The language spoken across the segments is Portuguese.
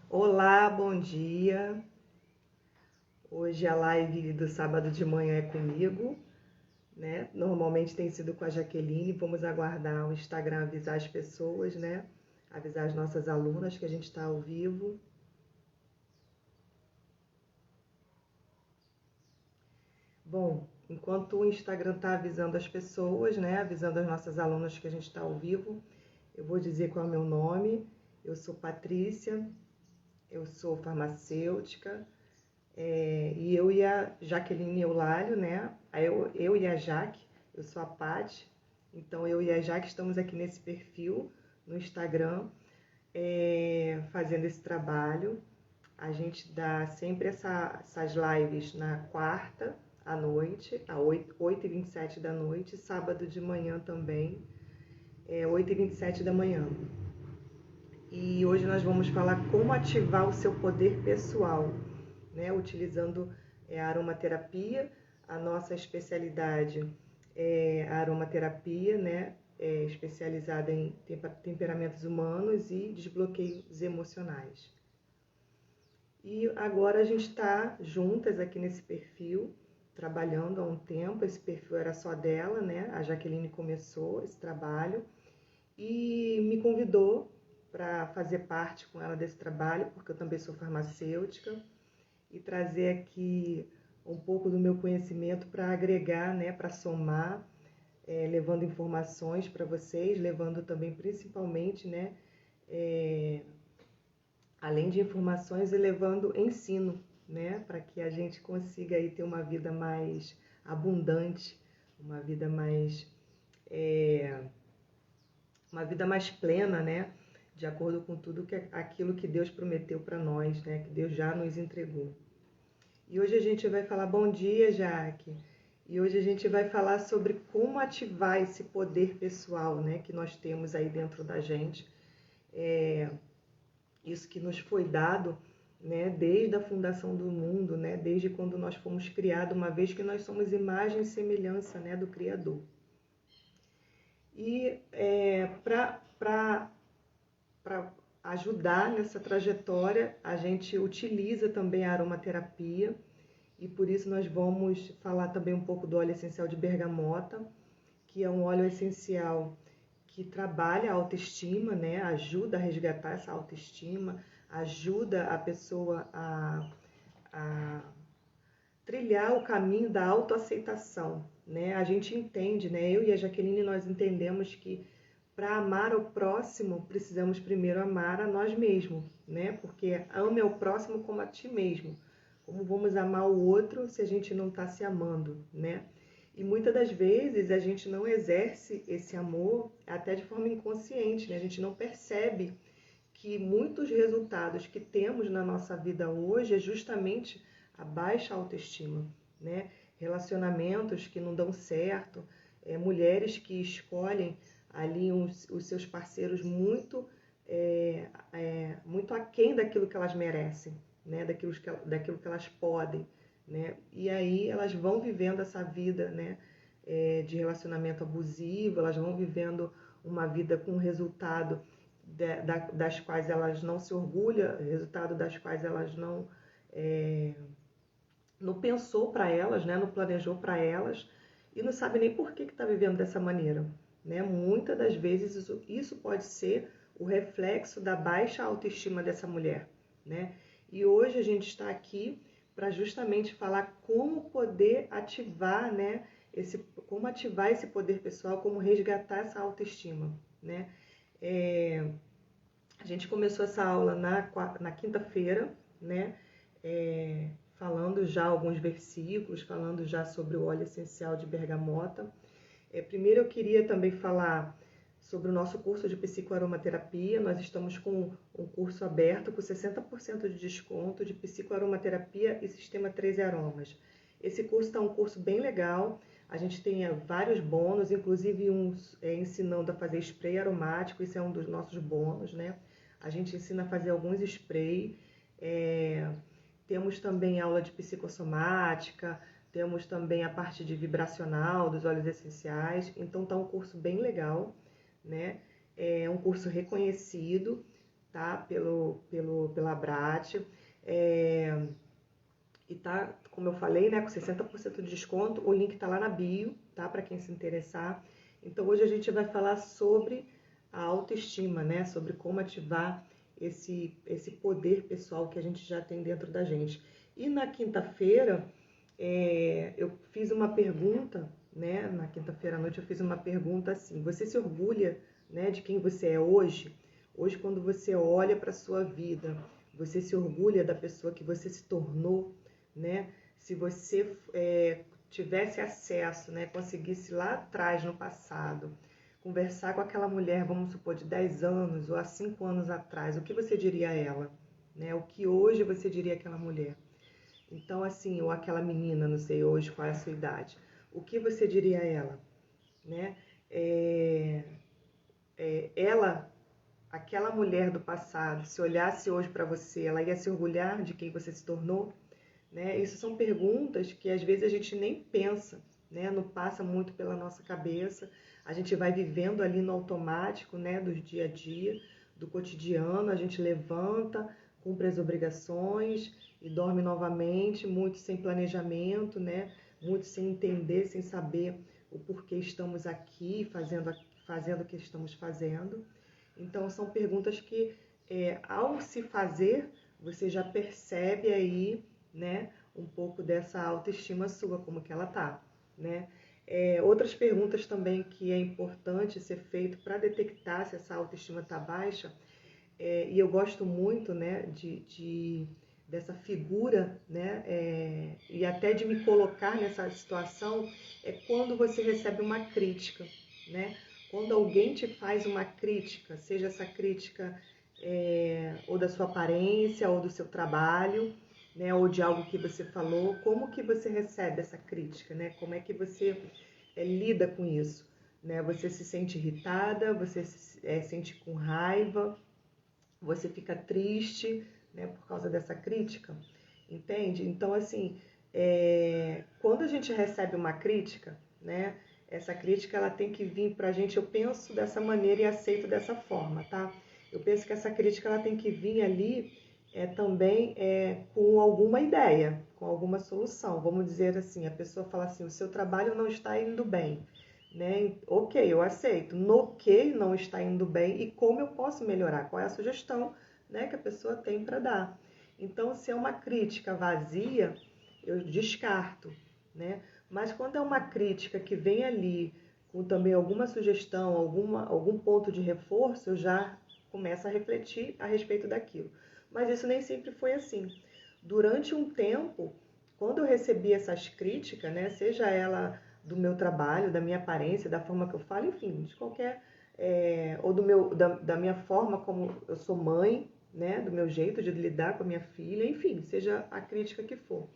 Olá, bom dia. Hoje a live do sábado de manhã é comigo, né? Normalmente tem sido com a Jaqueline. Vamos aguardar o Instagram avisar as pessoas, né? Avisar as nossas alunas que a gente está ao vivo. Bom, enquanto o Instagram está avisando as pessoas, né? Avisando as nossas alunas que a gente está ao vivo, eu vou dizer qual é o meu nome. Eu sou Patrícia, eu sou farmacêutica. E eu e a Jaqueline Eulálio, né? Eu e a Jaque, eu sou a Paty. Então eu e a Jaque estamos aqui nesse perfil no Instagram, fazendo esse trabalho. A gente dá sempre essas lives na quarta à noite, às 8h27 da noite, sábado de manhã também, 8h27 da manhã. E hoje nós vamos falar como ativar o seu poder pessoal, né? Utilizando a aromaterapia. A nossa especialidade é a aromaterapia, né? Especializada em temperamentos humanos e desbloqueios emocionais. E agora a gente está juntas aqui nesse perfil, trabalhando há um tempo. Esse perfil era só dela, né? A Jaqueline começou esse trabalho e me convidou para fazer parte com ela desse trabalho, porque eu também sou farmacêutica, e trazer aqui um pouco do meu conhecimento para agregar, né, para somar, levando informações para vocês, levando também principalmente, né, além de informações, e levando ensino, né, para que a gente consiga aí ter uma vida mais abundante, uma vida mais plena, né? De acordo com aquilo que Deus prometeu para nós, né? Que Deus já nos entregou. E hoje a gente vai falar, bom dia, Jaque. E hoje a gente vai falar sobre como ativar esse poder pessoal, né? Que nós temos aí dentro da gente. Isso que nos foi dado, né? Desde a fundação do mundo, né? Desde quando nós fomos criados, uma vez que nós somos imagem e semelhança, né? Do Criador. E para ajudar nessa trajetória, a gente utiliza também a aromaterapia, e por isso nós vamos falar também um pouco do óleo essencial de bergamota, que é um óleo essencial que trabalha a autoestima, né? Ajuda a resgatar essa autoestima, ajuda a pessoa a trilhar o caminho da autoaceitação, né? A gente entende, né? Eu e a Jaqueline, nós entendemos que para amar o próximo, precisamos primeiro amar a nós mesmos, né? Porque ame ao próximo como a ti mesmo. Como vamos amar o outro se a gente não está se amando, né? E muitas das vezes a gente não exerce esse amor até de forma inconsciente, né? A gente não percebe que muitos resultados que temos na nossa vida hoje é justamente a baixa autoestima, né? Relacionamentos que não dão certo, mulheres que escolhem ali os seus parceiros muito aquém daquilo que elas merecem, né? daquilo que elas podem, né? E aí elas vão vivendo essa vida, né? De relacionamento abusivo, elas vão vivendo uma vida com resultado das quais elas não se orgulham, resultado das quais elas não pensou para elas, né? Não planejou para elas, e não sabe nem por que está vivendo dessa maneira, né? Muitas das vezes isso pode ser o reflexo da baixa autoestima dessa mulher, né? E hoje a gente está aqui para justamente falar como poder ativar, né? Como ativar esse poder pessoal, como resgatar essa autoestima, né? A gente começou essa aula na quinta-feira, né? Falando já alguns versículos, falando já sobre o óleo essencial de bergamota. Primeiro eu queria também falar sobre o nosso curso de psicoaromaterapia. Nós estamos com um curso aberto com 60% de desconto de psicoaromaterapia e sistema 13 aromas. Esse curso está um curso bem legal. A gente tem vários bônus, inclusive ensinando a fazer spray aromático. Isso é um dos nossos bônus, né? A gente ensina a fazer alguns spray. Temos também aula de psicossomática, temos também a parte de vibracional dos óleos essenciais. Então tá um curso bem legal, né? É um curso reconhecido, tá? Pela Abrat. E tá, como eu falei, né, com 60% de desconto. O link tá lá na bio, tá? Para quem se interessar. Então hoje a gente vai falar sobre a autoestima, né? Sobre como ativar esse poder pessoal que a gente já tem dentro da gente. E na quinta-feira, eu fiz uma pergunta, né? Na quinta-feira à noite eu fiz uma pergunta assim: você se orgulha, né, de quem você é hoje? Hoje, quando você olha para a sua vida, você se orgulha da pessoa que você se tornou, né? Se você tivesse acesso, né, conseguisse lá atrás, no passado, conversar com aquela mulher, vamos supor, de 10 anos ou há 5 anos atrás, o que você diria a ela? Né? O que hoje você diria àquela mulher? Então, assim, ou aquela menina, não sei hoje qual é a sua idade, o que você diria a ela? Né? Ela, aquela mulher do passado, se olhasse hoje para você, ela ia se orgulhar de quem você se tornou? Né? Isso são perguntas que às vezes a gente nem pensa, né? Não passa muito pela nossa cabeça. A gente vai vivendo ali no automático, né? Do dia a dia, do cotidiano. A gente levanta, cumpre as obrigações e dorme novamente, muito sem planejamento, né? Muito sem entender, sem saber o porquê estamos aqui fazendo o que estamos fazendo. Então são perguntas que, ao se fazer, você já percebe aí, né, um pouco dessa autoestima sua, como que ela tá, né? Outras perguntas também que é importante ser feito para detectar se essa autoestima tá baixa, e eu gosto muito, né, dessa figura, né, e até de me colocar nessa situação, é quando você recebe uma crítica, né? Quando alguém te faz uma crítica, seja essa crítica ou da sua aparência, ou do seu trabalho, né, ou de algo que você falou, como que você recebe essa crítica, né? Como é que você lida com isso? Né? Você se sente irritada, você se sente com raiva, você fica triste, né, por causa dessa crítica, entende? Então, assim, quando a gente recebe uma crítica, né, essa crítica ela tem que vir pra gente, eu penso dessa maneira e aceito dessa forma, tá? Eu penso que essa crítica ela tem que vir ali também com alguma ideia, com alguma solução. Vamos dizer assim, a pessoa fala assim, o seu trabalho não está indo bem, né? Ok, eu aceito. No que não está indo bem e como eu posso melhorar? Qual é a sugestão, né, que a pessoa tem para dar? Então, se é uma crítica vazia, eu descarto, né? Mas quando é uma crítica que vem ali com também alguma sugestão, algum ponto de reforço, eu já começo a refletir a respeito daquilo. Mas isso nem sempre foi assim. Durante um tempo, quando eu recebi essas críticas, né, seja ela do meu trabalho, da minha aparência, da forma que eu falo, enfim, de qualquer ou da minha forma como eu sou mãe, né, do meu jeito de lidar com a minha filha, enfim, seja a crítica que for.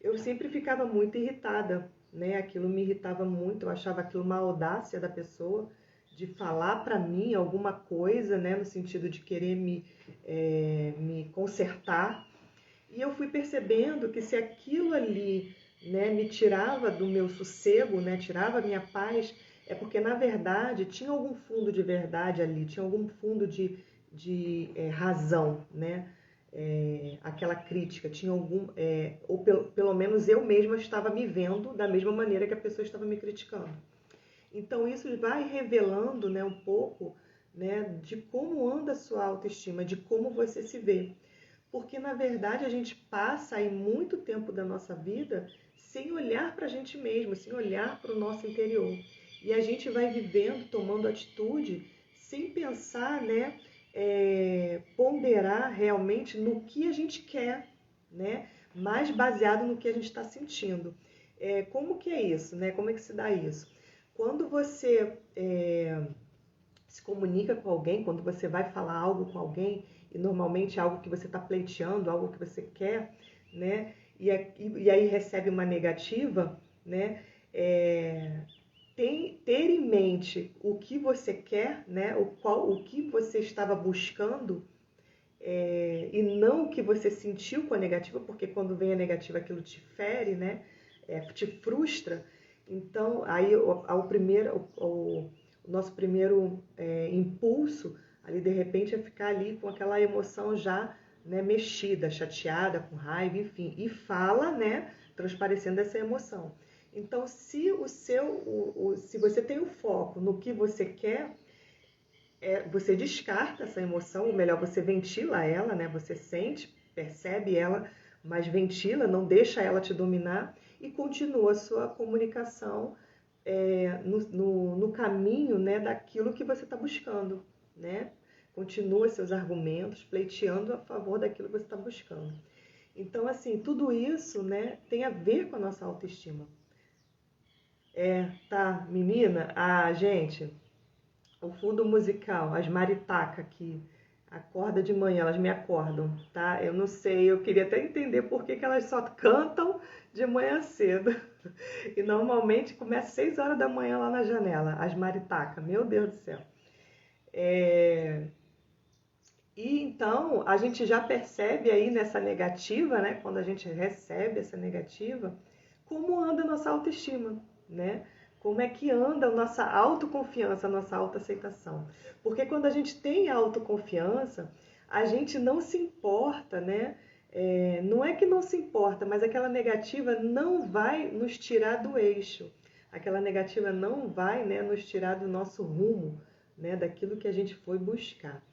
Eu sempre ficava muito irritada, né? Aquilo me irritava muito, eu achava aquilo uma audácia da pessoa de falar para mim alguma coisa, né, no sentido de querer me consertar. E eu fui percebendo que se aquilo ali, né, me tirava do meu sossego, né, tirava a minha paz, é porque na verdade tinha algum fundo de verdade ali, tinha algum fundo de razão, né? Aquela crítica, tinha ou pelo menos eu mesma estava me vendo da mesma maneira que a pessoa estava me criticando. Então isso vai revelando, né, um pouco, né, de como anda a sua autoestima, de como você se vê. Porque, na verdade, a gente passa aí muito tempo da nossa vida sem olhar para a gente mesmo, sem olhar para o nosso interior. E a gente vai vivendo, tomando atitude, sem pensar, né, ponderar realmente no que a gente quer, né, mais baseado no que a gente está sentindo. Como que é isso? Né? Como é que se dá isso? Quando você se comunica com alguém, quando você vai falar algo com alguém, e normalmente é algo que você está pleiteando, algo que você quer, né? E aí recebe uma negativa, né? Ter em mente o que você quer, né? O que você estava buscando, e não o que você sentiu com a negativa, porque quando vem a negativa aquilo te fere, né? Te frustra. Então, aí o nosso primeiro impulso, ali de repente é ficar ali com aquela emoção já, né, mexida, chateada, com raiva, enfim, e fala, né, transparecendo essa emoção. Então, se se você tem o foco no que você quer, você descarta essa emoção, ou melhor, você ventila ela, né? Você sente, percebe ela, mas ventila, não deixa ela te dominar e continua a sua comunicação no caminho, né, daquilo que você está buscando, né? Continua seus argumentos, pleiteando a favor daquilo que você está buscando. Então, assim, tudo isso, né, tem a ver com a nossa autoestima. Tá, menina? Ah, gente, o fundo musical, as maritacas que acorda de manhã, elas me acordam, tá? Eu não sei, eu queria até entender por que elas só cantam de manhã cedo. E normalmente começa às 6 horas da manhã lá na janela, as maritacas, meu Deus do céu. E então a gente já percebe aí nessa negativa, né? Quando a gente recebe essa negativa, como anda a nossa autoestima, né? Como é que anda a nossa autoconfiança, a nossa autoaceitação. Porque quando a gente tem autoconfiança, a gente não se importa, né? Não é que não se importa, mas aquela negativa não vai nos tirar do eixo. Aquela negativa não vai, né, nos tirar do nosso rumo, né, daquilo que a gente foi buscar.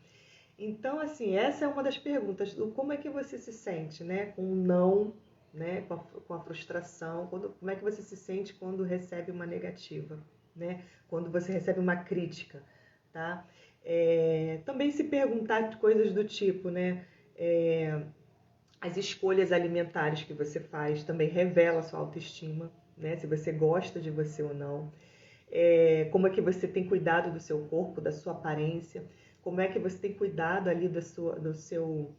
Então, assim, essa é uma das perguntas, do como é que você se sente, né, com o não, né, com a frustração, como é que você se sente quando recebe uma negativa, né, quando você recebe uma crítica, tá? Também se perguntar coisas do tipo, né, as escolhas alimentares que você faz também revelam a sua autoestima, né, se você gosta de você ou não. Como é que você tem cuidado do seu corpo, da sua aparência, como é que você tem cuidado ali do seu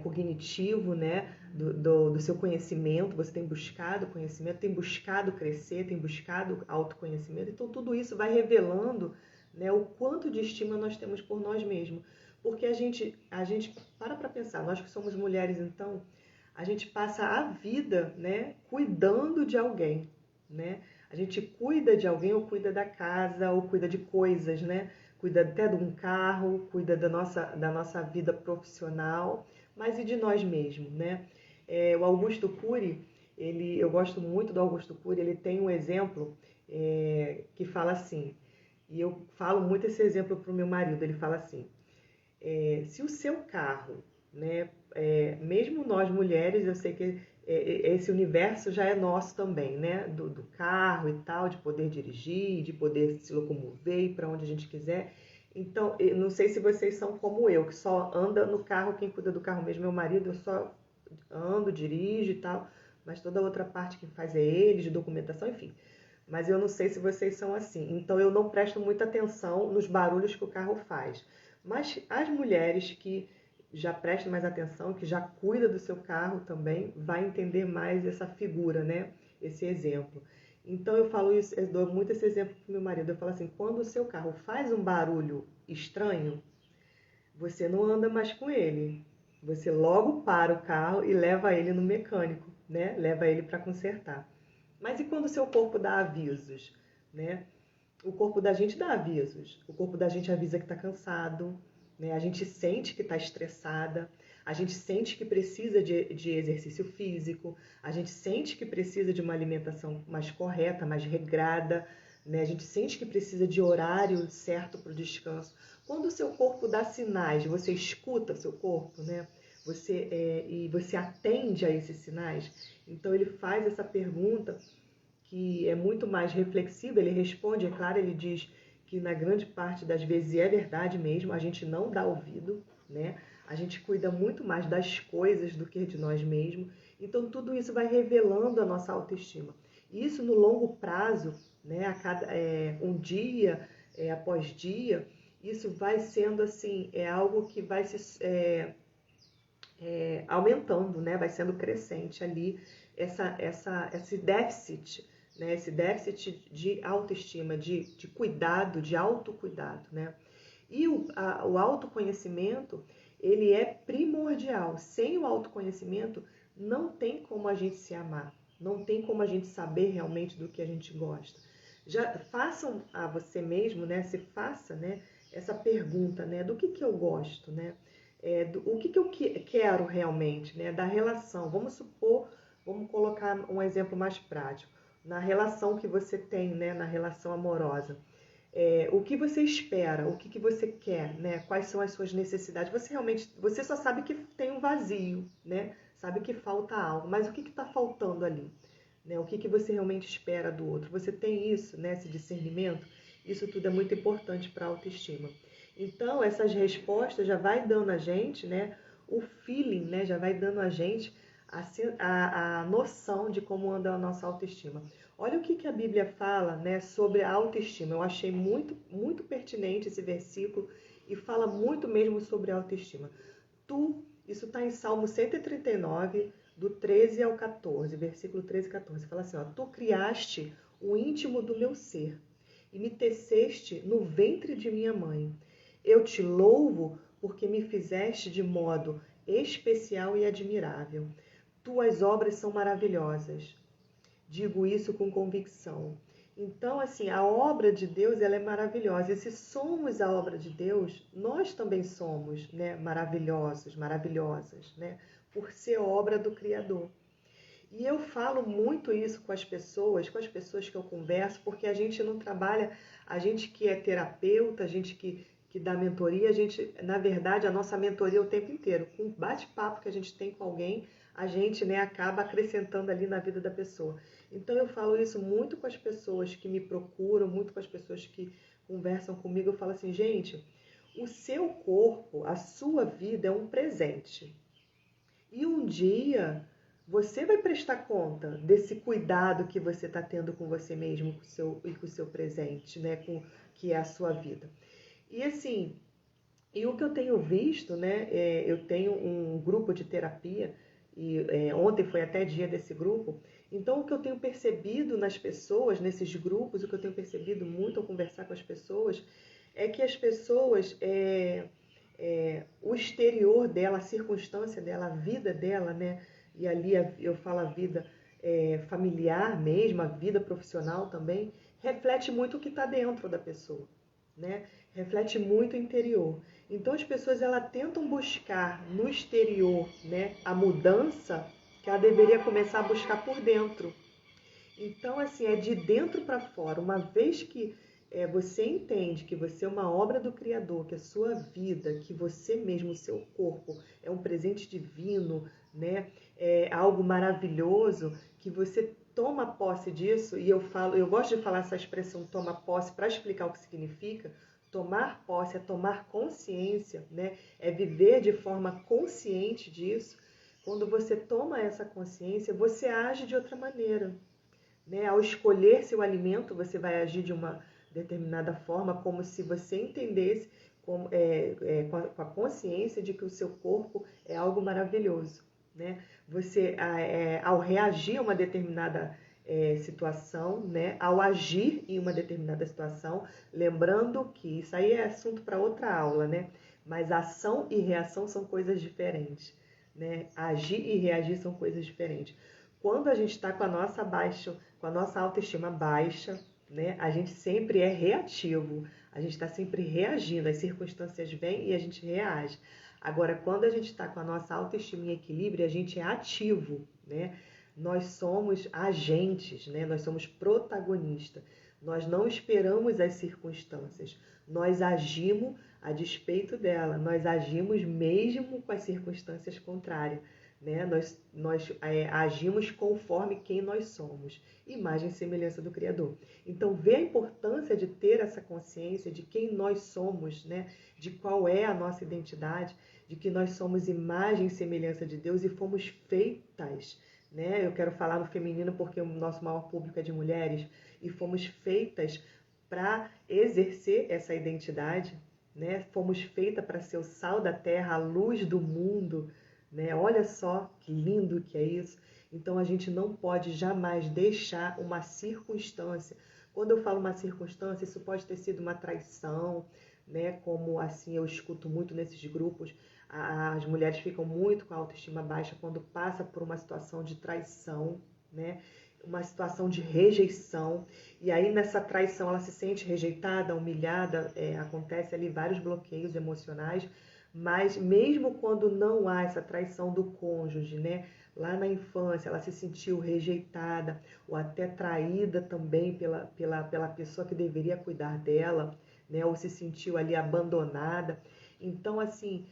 cognitivo, né? Do seu conhecimento, você tem buscado conhecimento, tem buscado crescer, tem buscado autoconhecimento. Então, tudo isso vai revelando, né, o quanto de estima nós temos por nós mesmos. Porque a gente para pensar, nós que somos mulheres, então, a gente passa a vida, né, cuidando de alguém, né? A gente cuida de alguém, ou cuida da casa, ou cuida de coisas, né? Cuida até de um carro, cuida da nossa vida profissional, mas e de nós mesmos, né? O Augusto Cury, eu gosto muito do Augusto Cury, ele tem um exemplo que fala assim, e eu falo muito esse exemplo para o meu marido, ele fala assim, se o seu carro, né, mesmo nós mulheres, eu sei que esse universo já é nosso também, né, do carro e tal, de poder dirigir, de poder se locomover e para onde a gente quiser. Então, eu não sei se vocês são como eu, que só anda no carro, quem cuida do carro mesmo é meu marido, eu só ando, dirijo e tal, mas toda a outra parte que faz é ele, de documentação, enfim. Mas eu não sei se vocês são assim. Então, eu não presto muita atenção nos barulhos que o carro faz. Mas as mulheres que já prestam mais atenção, que já cuida do seu carro também, vai entender mais essa figura, né? Esse exemplo. Então eu falo isso, eu dou muito esse exemplo para o meu marido. Eu falo assim, quando o seu carro faz um barulho estranho, você não anda mais com ele. Você logo para o carro e leva ele no mecânico, né? Leva ele para consertar. Mas e quando o seu corpo dá avisos, né? O corpo da gente dá avisos. O corpo da gente avisa que está cansado, né? A gente sente que está estressada, a gente sente que precisa de exercício físico, a gente sente que precisa de uma alimentação mais correta, mais regrada, né? A gente sente que precisa de horário certo para o descanso. Quando o seu corpo dá sinais, você escuta o seu corpo, né? E você atende a esses sinais. Então ele faz essa pergunta que é muito mais reflexiva, ele responde, é claro, ele diz que na grande parte das vezes, e é verdade mesmo, a gente não dá ouvido, né? A gente cuida muito mais das coisas do que de nós mesmos. Então, tudo isso vai revelando a nossa autoestima. E isso, no longo prazo, né, um dia após dia, isso vai sendo assim, algo que vai se aumentando, né? Vai sendo crescente ali, esse déficit, né? Esse déficit de autoestima, de cuidado, de autocuidado, né? E o autoconhecimento, ele é primordial. Sem o autoconhecimento, não tem como a gente se amar, não tem como a gente saber realmente do que a gente gosta. Já façam a você mesmo, né? Se faça, né? essa pergunta, né? Do que eu gosto, né? O que eu quero realmente, né? Da relação. Vamos supor, vamos colocar um exemplo mais prático. Na relação que você tem, né? Na relação amorosa. O que você espera, o que você quer, né? Quais são as suas necessidades. Você só sabe que tem um vazio, né? Sabe que falta algo, mas o que está faltando ali? Né? O que você realmente espera do outro? Você tem isso, né? Esse discernimento? Isso tudo é muito importante para a autoestima. Então, essas respostas já vai dando a gente, né? O feeling, né? Já vai dando a gente a noção de como anda a nossa autoestima. Olha o que a Bíblia fala, né, sobre a autoestima. Eu achei muito, muito pertinente esse versículo e fala muito mesmo sobre a autoestima. Isso está em Salmo 139, do 13 ao 14, versículo 13 e 14. Fala assim, ó, tu criaste o íntimo do meu ser e me teceste no ventre de minha mãe. Eu te louvo porque me fizeste de modo especial e admirável. Tuas obras são maravilhosas. Digo isso com convicção. Então, assim, a obra de Deus, ela é maravilhosa. E se somos a obra de Deus, nós também somos, né, maravilhosos, maravilhosas, né, por ser obra do Criador. E eu falo muito isso com as pessoas que eu converso, porque a gente não trabalha, a gente que é terapeuta, a gente que dá mentoria, a gente, na verdade, a nossa mentoria é o tempo inteiro. Com o bate-papo que a gente tem com alguém, a gente, né, acaba acrescentando ali na vida da pessoa. Então eu falo isso muito com as pessoas que me procuram, muito com as pessoas que conversam comigo. Eu falo assim, gente, o seu corpo, a sua vida é um presente. E um dia você vai prestar conta desse cuidado que você está tendo com você mesmo com o seu presente, né? Que é a sua vida. E assim, o que eu tenho visto, né? Eu tenho um grupo de terapia, e ontem foi até dia desse grupo. Então, o que eu tenho percebido nas pessoas, nesses grupos, o que eu tenho percebido muito ao conversar com as pessoas, é que as pessoas, o exterior dela, a circunstância dela, a vida dela, né? E ali eu falo a vida familiar mesmo, a vida profissional também, reflete muito o que está dentro da pessoa, né? Reflete muito o interior. Então as pessoas elas tentam buscar no exterior, né, a mudança que ela deveria começar a buscar por dentro. Então, assim, é de dentro para fora. Uma vez que você entende que você é uma obra do Criador, que a sua vida, que você mesmo, o seu corpo, é um presente divino, né? É algo maravilhoso, que você toma posse disso, e eu gosto de falar essa expressão toma posse para explicar o que significa. Tomar posse é tomar consciência, né? É viver de forma consciente disso. Quando você toma essa consciência, você age de outra maneira. Né? Ao escolher seu alimento, você vai agir de uma determinada forma, como se você entendesse com a consciência de que o seu corpo é algo maravilhoso. Né? Você, ao reagir a uma determinada situação, né? Ao agir em uma determinada situação, lembrando que isso aí é assunto para outra aula, né? Mas ação e reação são coisas diferentes. Né? Agir e reagir são coisas diferentes. Quando a gente está com a nossa autoestima baixa, né, a gente sempre é reativo, a gente está sempre reagindo, as circunstâncias vêm e a gente reage. Agora, quando a gente está com a nossa autoestima em equilíbrio, a gente é ativo, né? Nós somos agentes, né? Nós somos protagonistas. Nós não esperamos as circunstâncias, nós agimos a despeito dela, nós agimos mesmo com as circunstâncias contrárias. Né? Nós agimos conforme quem nós somos, imagem e semelhança do Criador. Então, vê a importância de ter essa consciência de quem nós somos, né? De qual é a nossa identidade, de que nós somos imagem e semelhança de Deus e fomos feitas. Né? Eu quero falar no feminino porque o nosso maior público é de mulheres, e fomos feitas para exercer essa identidade. Né? Fomos feitas para ser o sal da terra, a luz do mundo. Né? Olha só que lindo que é isso. Então a gente não pode jamais deixar uma circunstância. Quando eu falo uma circunstância, isso pode ter sido uma traição, né? Como assim eu escuto muito nesses grupos, as mulheres ficam muito com a autoestima baixa quando passa por uma situação de traição, né? uma situação de rejeição, e aí nessa traição ela se sente rejeitada, humilhada, acontece ali vários bloqueios emocionais, mas mesmo quando não há essa traição do cônjuge, né? Lá na infância ela se sentiu rejeitada ou até traída também pela pessoa que deveria cuidar dela, né? Ou se sentiu ali abandonada. Então, assim,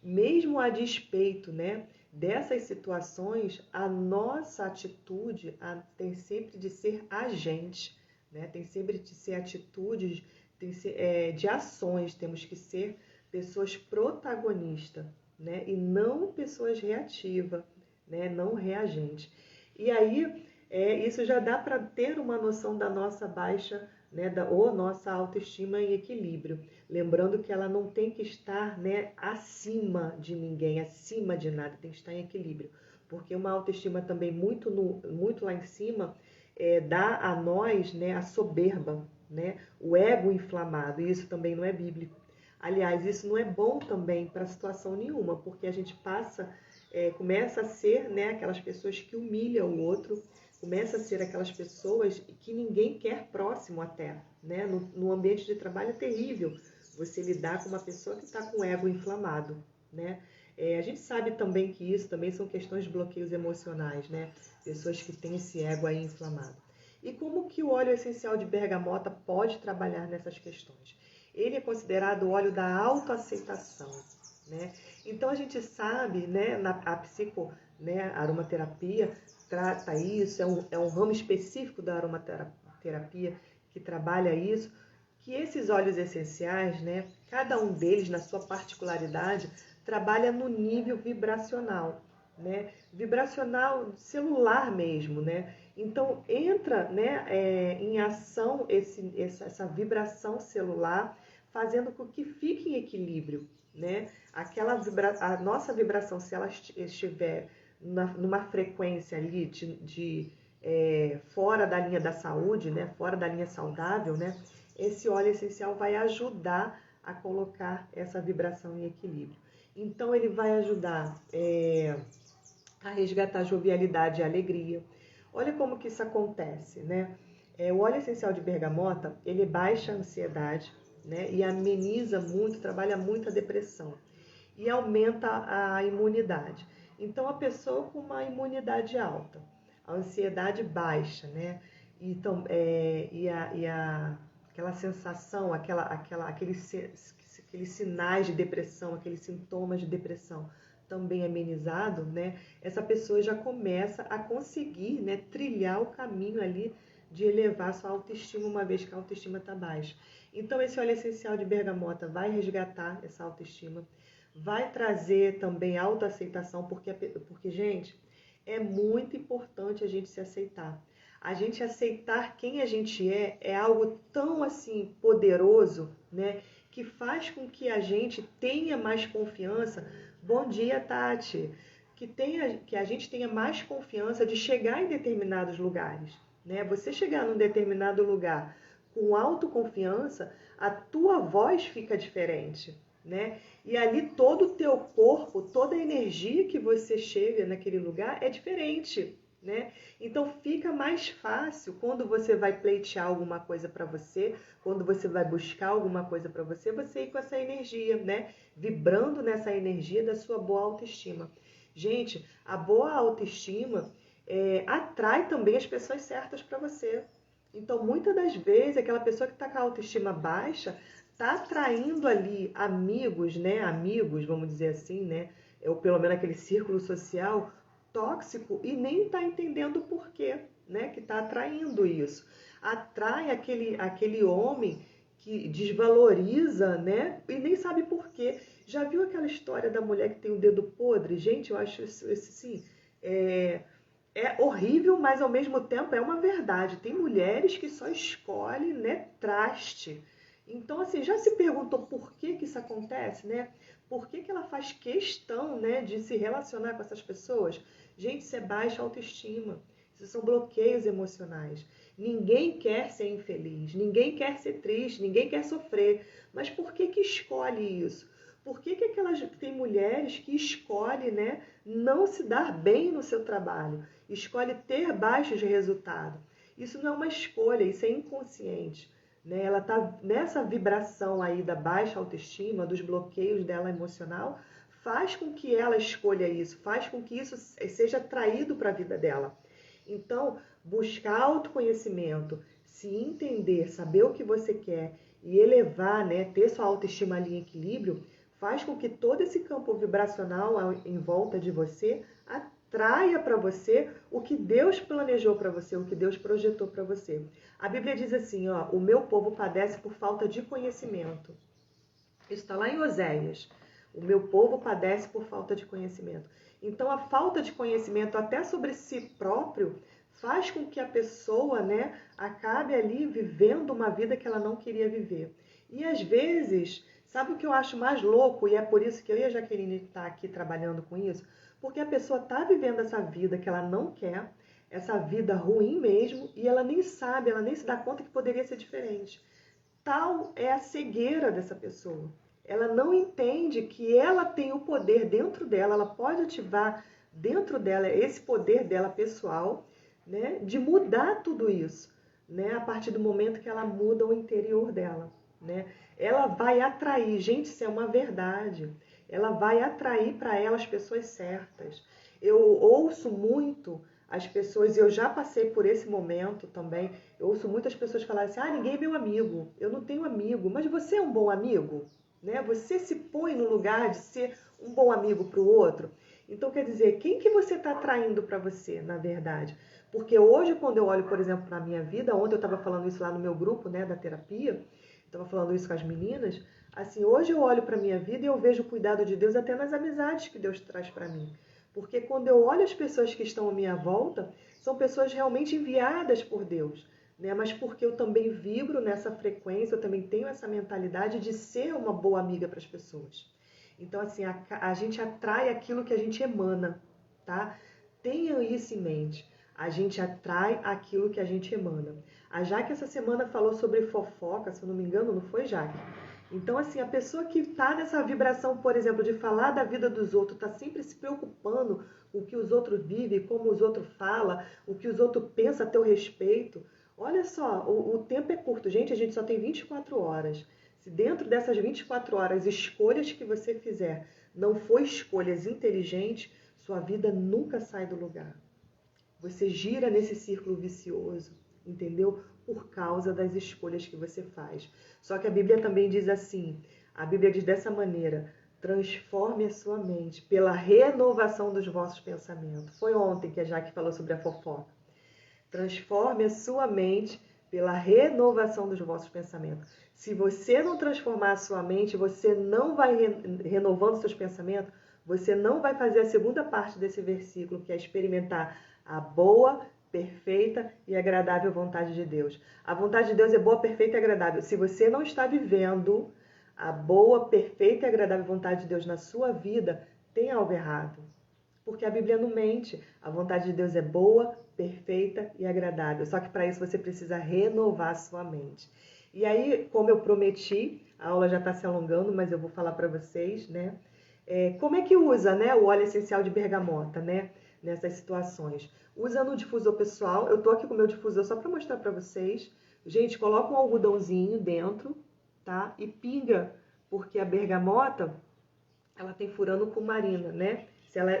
mesmo a despeito, né, dessas situações, a nossa atitude tem sempre de ser agente, né? Tem sempre de ser atitudes, de ações, temos que ser pessoas protagonistas, né? E não pessoas reativas, né? Não reagentes. E aí, isso já dá para ter uma noção da nossa baixa, né? Ou nossa autoestima em equilíbrio. Lembrando que ela não tem que estar, né, acima de ninguém, acima de nada, tem que estar em equilíbrio. Porque uma autoestima também muito lá em cima dá a nós, né, a soberba, né? O ego inflamado, e isso também não é bíblico. Aliás, isso não é bom também para situação nenhuma, porque a gente começa a ser, né, aquelas pessoas que humilham o outro, começa a ser aquelas pessoas que ninguém quer próximo até, né? No ambiente de trabalho é terrível você lidar com uma pessoa que está com o ego inflamado, né? A gente sabe também que isso também são questões de bloqueios emocionais, né? Pessoas que têm esse ego aí inflamado. E como que o óleo essencial de bergamota pode trabalhar nessas questões? Ele é considerado o óleo da autoaceitação, né? Então a gente sabe, né, a aromaterapia trata isso, é um ramo específico da aromaterapia que trabalha isso, que esses óleos essenciais, né, cada um deles na sua particularidade, trabalha no nível vibracional, né? Vibracional celular mesmo, né? Então entra, né, em ação essa vibração celular, fazendo com que fique em equilíbrio, né? A nossa vibração, se ela estiver numa frequência ali fora da linha da saúde, né? Fora da linha saudável, né? Esse óleo essencial vai ajudar a colocar essa vibração em equilíbrio. Então ele vai ajudar a resgatar a jovialidade e a alegria. Olha como que isso acontece, né? O óleo essencial de bergamota, ele baixa a ansiedade, né? E ameniza muito, trabalha muito a depressão. E aumenta a imunidade. Então, a pessoa com uma imunidade alta, a ansiedade baixa, né? Então, aquela sensação, aqueles sinais de depressão, aqueles sintomas de depressão também amenizado, né? Essa pessoa já começa a conseguir, né, trilhar o caminho ali de elevar sua autoestima, uma vez que a autoestima está baixa. Então, esse óleo essencial de bergamota vai resgatar essa autoestima, vai trazer também autoaceitação, porque, gente, é muito importante a gente se aceitar. A gente aceitar quem a gente é algo tão assim poderoso, né, que faz com que a gente tenha mais confiança. Bom dia, Tati. Que a gente tenha mais confiança de chegar em determinados lugares, né? Você chegar num determinado lugar com autoconfiança, a tua voz fica diferente, né? E ali todo o teu corpo, toda a energia que você chega naquele lugar é diferente, né? Então fica mais fácil quando você vai pleitear alguma coisa para você, quando você vai buscar alguma coisa para você ir com essa energia, né? Vibrando nessa energia da sua boa autoestima. Gente, a boa autoestima atrai também as pessoas certas para você. Então, muitas das vezes, aquela pessoa que está com a autoestima baixa está atraindo ali amigos, né? Amigos, vamos dizer assim, né? Ou pelo menos aquele círculo social tóxico e nem está entendendo o porquê, né? Que está atraindo isso. Atrai aquele homem que desvaloriza, né? E nem sabe porquê. Já viu aquela história da mulher que tem o dedo podre? Gente, eu acho isso assim, é horrível, mas ao mesmo tempo é uma verdade. Tem mulheres que só escolhem, né, traste. Então, assim, já se perguntou por que isso acontece, né? Por que ela faz questão, né, de se relacionar com essas pessoas? Gente, isso é baixa autoestima. Isso são bloqueios emocionais. Ninguém quer ser infeliz, ninguém quer ser triste, ninguém quer sofrer. Mas por que escolhe isso? Por que tem mulheres que escolhem, né, não se dar bem no seu trabalho, escolhe ter baixos resultados? Isso não é uma escolha, isso é inconsciente, né? Ela está nessa vibração aí da baixa autoestima, dos bloqueios dela emocional, faz com que ela escolha isso, faz com que isso seja atraído para a vida dela. Então, buscar autoconhecimento, se entender, saber o que você quer e elevar, né, ter sua autoestima ali em equilíbrio, faz com que todo esse campo vibracional em volta de você atraia para você o que Deus planejou para você, o que Deus projetou para você. A Bíblia diz assim, ó, o meu povo padece por falta de conhecimento. Isso está lá em Oséias. O meu povo padece por falta de conhecimento. Então, a falta de conhecimento até sobre si próprio faz com que a pessoa, né, acabe ali vivendo uma vida que ela não queria viver. E às vezes, sabe o que eu acho mais louco? E é por isso que eu e a Jaqueline está aqui trabalhando com isso. Porque a pessoa está vivendo essa vida que ela não quer, essa vida ruim mesmo, e ela nem sabe, ela nem se dá conta que poderia ser diferente. Tal é a cegueira dessa pessoa. Ela não entende que ela tem o poder dentro dela, ela pode ativar dentro dela esse poder dela pessoal, né, de mudar tudo isso, né, a partir do momento que ela muda o interior dela, né? Ela vai atrair, gente, isso é uma verdade. Ela vai atrair para ela as pessoas certas. Eu ouço muito as pessoas, e eu já passei por esse momento também, eu ouço muitas pessoas falarem assim, ninguém é meu amigo, eu não tenho amigo, mas você é um bom amigo? Né? Você se põe no lugar de ser um bom amigo para o outro? Então, quer dizer, quem que você está atraindo para você, na verdade? Porque hoje, quando eu olho, por exemplo, para a minha vida, ontem eu estava falando isso lá no meu grupo, né, da terapia, estava falando isso com as meninas, assim, hoje eu olho para a minha vida e eu vejo o cuidado de Deus até nas amizades que Deus traz para mim. Porque quando eu olho as pessoas que estão à minha volta, são pessoas realmente enviadas por Deus, né? Mas porque eu também vibro nessa frequência, eu também tenho essa mentalidade de ser uma boa amiga para as pessoas. Então, assim, a gente atrai aquilo que a gente emana, tá? Tenham isso em mente. A gente atrai aquilo que a gente emana. A Jaque essa semana falou sobre fofoca, se eu não me engano, não foi, Jaque? Então, assim, a pessoa que está nessa vibração, por exemplo, de falar da vida dos outros, está sempre se preocupando com o que os outros vivem, como os outros falam, o que os outros pensam a teu respeito. Olha só, o tempo é curto, gente, a gente só tem 24 horas. Se dentro dessas 24 horas, escolhas que você fizer não for escolhas inteligentes, sua vida nunca sai do lugar. Você gira nesse círculo vicioso, entendeu? Por causa das escolhas que você faz. Só que a Bíblia também diz assim, a Bíblia diz dessa maneira, transforme a sua mente pela renovação dos vossos pensamentos. Foi ontem que a Jaque falou sobre a fofoca. Transforme a sua mente pela renovação dos vossos pensamentos. Se você não transformar a sua mente, você não vai renovando seus pensamentos, você não vai fazer a segunda parte desse versículo, que é experimentar a boa, perfeita e agradável vontade de Deus. A vontade de Deus é boa, perfeita e agradável. Se você não está vivendo a boa, perfeita e agradável vontade de Deus na sua vida, tem algo errado. Porque a Bíblia não mente. A vontade de Deus é boa, perfeita e agradável. Só que para isso você precisa renovar a sua mente. E aí, como eu prometi, a aula já está se alongando, mas eu vou falar para vocês, né? Como é que usa, né, o óleo essencial de bergamota, né? Nessas situações. Usa no difusor pessoal. Eu tô aqui com o meu difusor só para mostrar para vocês. Gente, coloca um algodãozinho dentro, tá? E pinga, porque a bergamota, ela tem furano cumarina, né?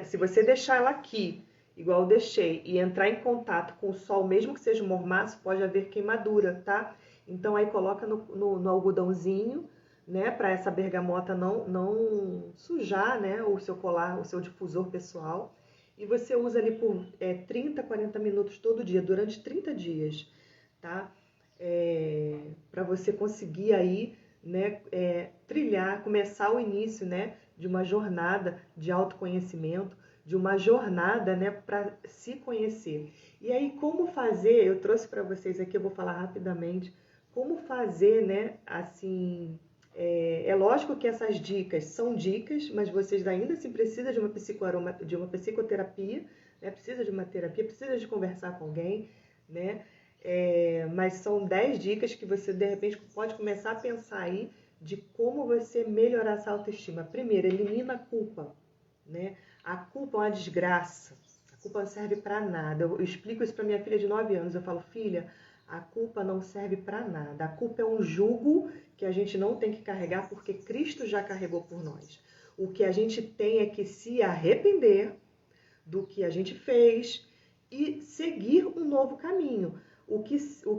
Se você deixar ela aqui, igual eu deixei, e entrar em contato com o sol, mesmo que seja um mormaço, pode haver queimadura, tá? Então aí coloca no algodãozinho, né? Para essa bergamota não sujar, né? O seu colar, o seu difusor pessoal. E você usa ali por 30, 40 minutos todo dia, durante 30 dias, tá? Para você conseguir aí, né, trilhar, começar o início, né, de uma jornada de autoconhecimento, de uma jornada, né, para se conhecer. E aí, como fazer? Eu trouxe para vocês aqui, eu vou falar rapidamente, como fazer, né, assim, é lógico que essas dicas são dicas, mas vocês ainda assim precisam de uma psicoterapia, né, precisa de uma terapia, precisa de conversar com alguém, né, mas são 10 dicas que você, de repente, pode começar a pensar aí de como você melhorar essa autoestima. Primeiro, elimina a culpa, né? A culpa é uma desgraça. A culpa não serve para nada. Eu explico isso para minha filha de 9 anos. Eu falo, filha, a culpa não serve para nada. A culpa é um jugo que a gente não tem que carregar porque Cristo já carregou por nós. O que a gente tem é que se arrepender do que a gente fez e seguir um novo caminho. O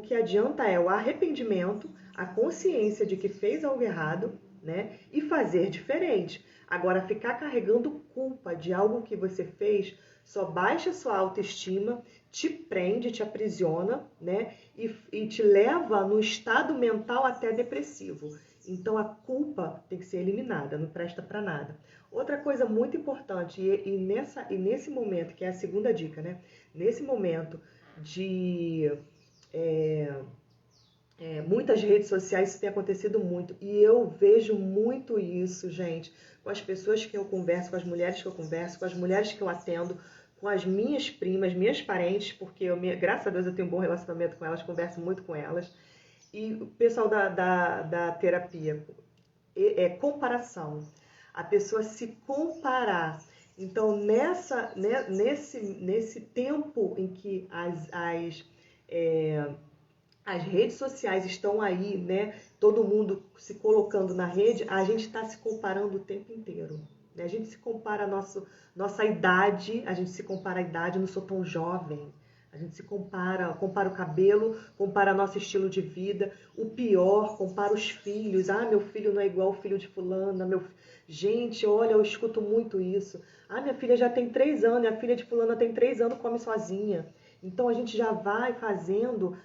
que adianta é o arrependimento, a consciência de que fez algo errado, né? E fazer diferente. Agora, ficar carregando culpa de algo que você fez só baixa sua autoestima, te prende, te aprisiona, né? E te leva no estado mental até depressivo. Então, a culpa tem que ser eliminada, não presta para nada. Outra coisa muito importante, nesse momento, que é a segunda dica, né? Nesse momento de muitas redes sociais, isso tem acontecido muito. E eu vejo muito isso, gente, com as pessoas que eu converso, com as mulheres que eu converso, com as mulheres que eu atendo, com as minhas primas, minhas parentes, porque graças a Deus eu tenho um bom relacionamento com elas, converso muito com elas. E o pessoal da terapia, comparação. A pessoa se comparar. Então, nesse tempo em que as redes sociais estão aí, né? Todo mundo se colocando na rede, a gente está se comparando o tempo inteiro. Né? A gente se compara nossa idade, a gente se compara a idade, eu não sou tão jovem. A gente se compara o cabelo, compara nosso estilo de vida. O pior, compara os filhos. Ah, meu filho não é igual ao filho de fulana. Gente, olha, eu escuto muito isso. Ah, minha filha já tem 3 anos, e a filha de fulana tem 3 anos, come sozinha. Então a gente já vai fazendo.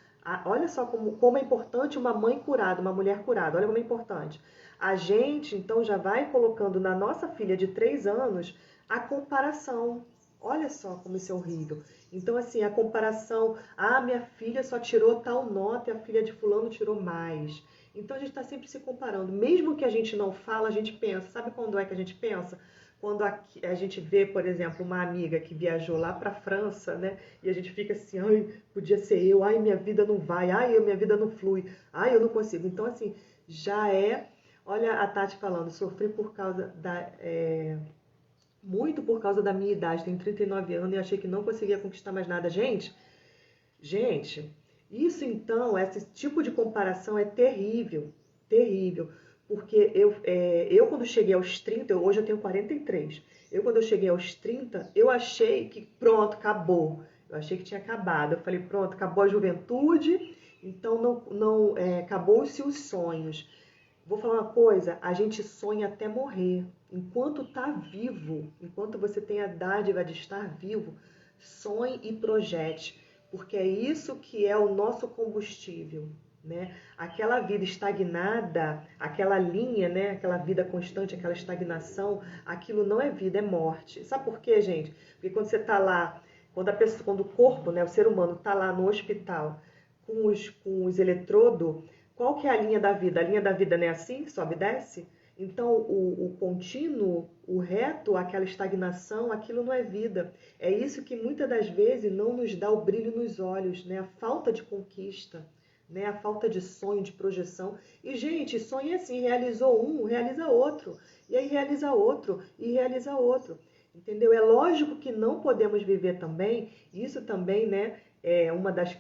Olha só como é importante uma mãe curada, uma mulher curada. Olha como é importante. A gente, então, já vai colocando na nossa filha de 3 anos a comparação. Olha só como isso é horrível. Então, assim, a comparação. Ah, minha filha só tirou tal nota e a filha de fulano tirou mais. Então, a gente está sempre se comparando. Mesmo que a gente não fala, a gente pensa. Sabe quando é que a gente pensa? Quando a gente vê, por exemplo, uma amiga que viajou lá para a França, né? E a gente fica assim, ai, podia ser eu, ai, minha vida não vai, ai, minha vida não flui, ai, eu não consigo. Então, assim, já olha a Tati falando, sofri por causa muito por causa da minha idade, tenho 39 anos e achei que não conseguia conquistar mais nada. Gente, isso então, esse tipo de comparação é terrível, terrível. Porque eu quando cheguei aos 30, hoje eu tenho 43. Eu quando eu cheguei aos 30, eu achei que pronto, acabou. Eu achei que tinha acabado. Eu falei, pronto, acabou a juventude, então acabou-se os sonhos. Vou falar uma coisa, a gente sonha até morrer. Enquanto está vivo, enquanto você tem a dádiva de estar vivo, sonhe e projete, porque é isso que é o nosso combustível, né? Aquela vida estagnada, aquela linha, né? Aquela vida constante, aquela estagnação, aquilo não é vida, é morte. Sabe por quê, gente? Porque quando você está lá, quando o corpo, né, o ser humano está lá no hospital com os eletrodos, qual que é a linha da vida? A linha da vida não é assim, sobe e desce? Então, o contínuo, o reto, aquela estagnação, aquilo não é vida. É isso que muitas das vezes não nos dá o brilho nos olhos, né? A falta de conquista, né? A falta de sonho, de projeção. E, gente, sonho é assim, realizou um, realiza outro. E aí realiza outro, e realiza outro. Entendeu? É lógico que não podemos viver também, isso também, né? É uma das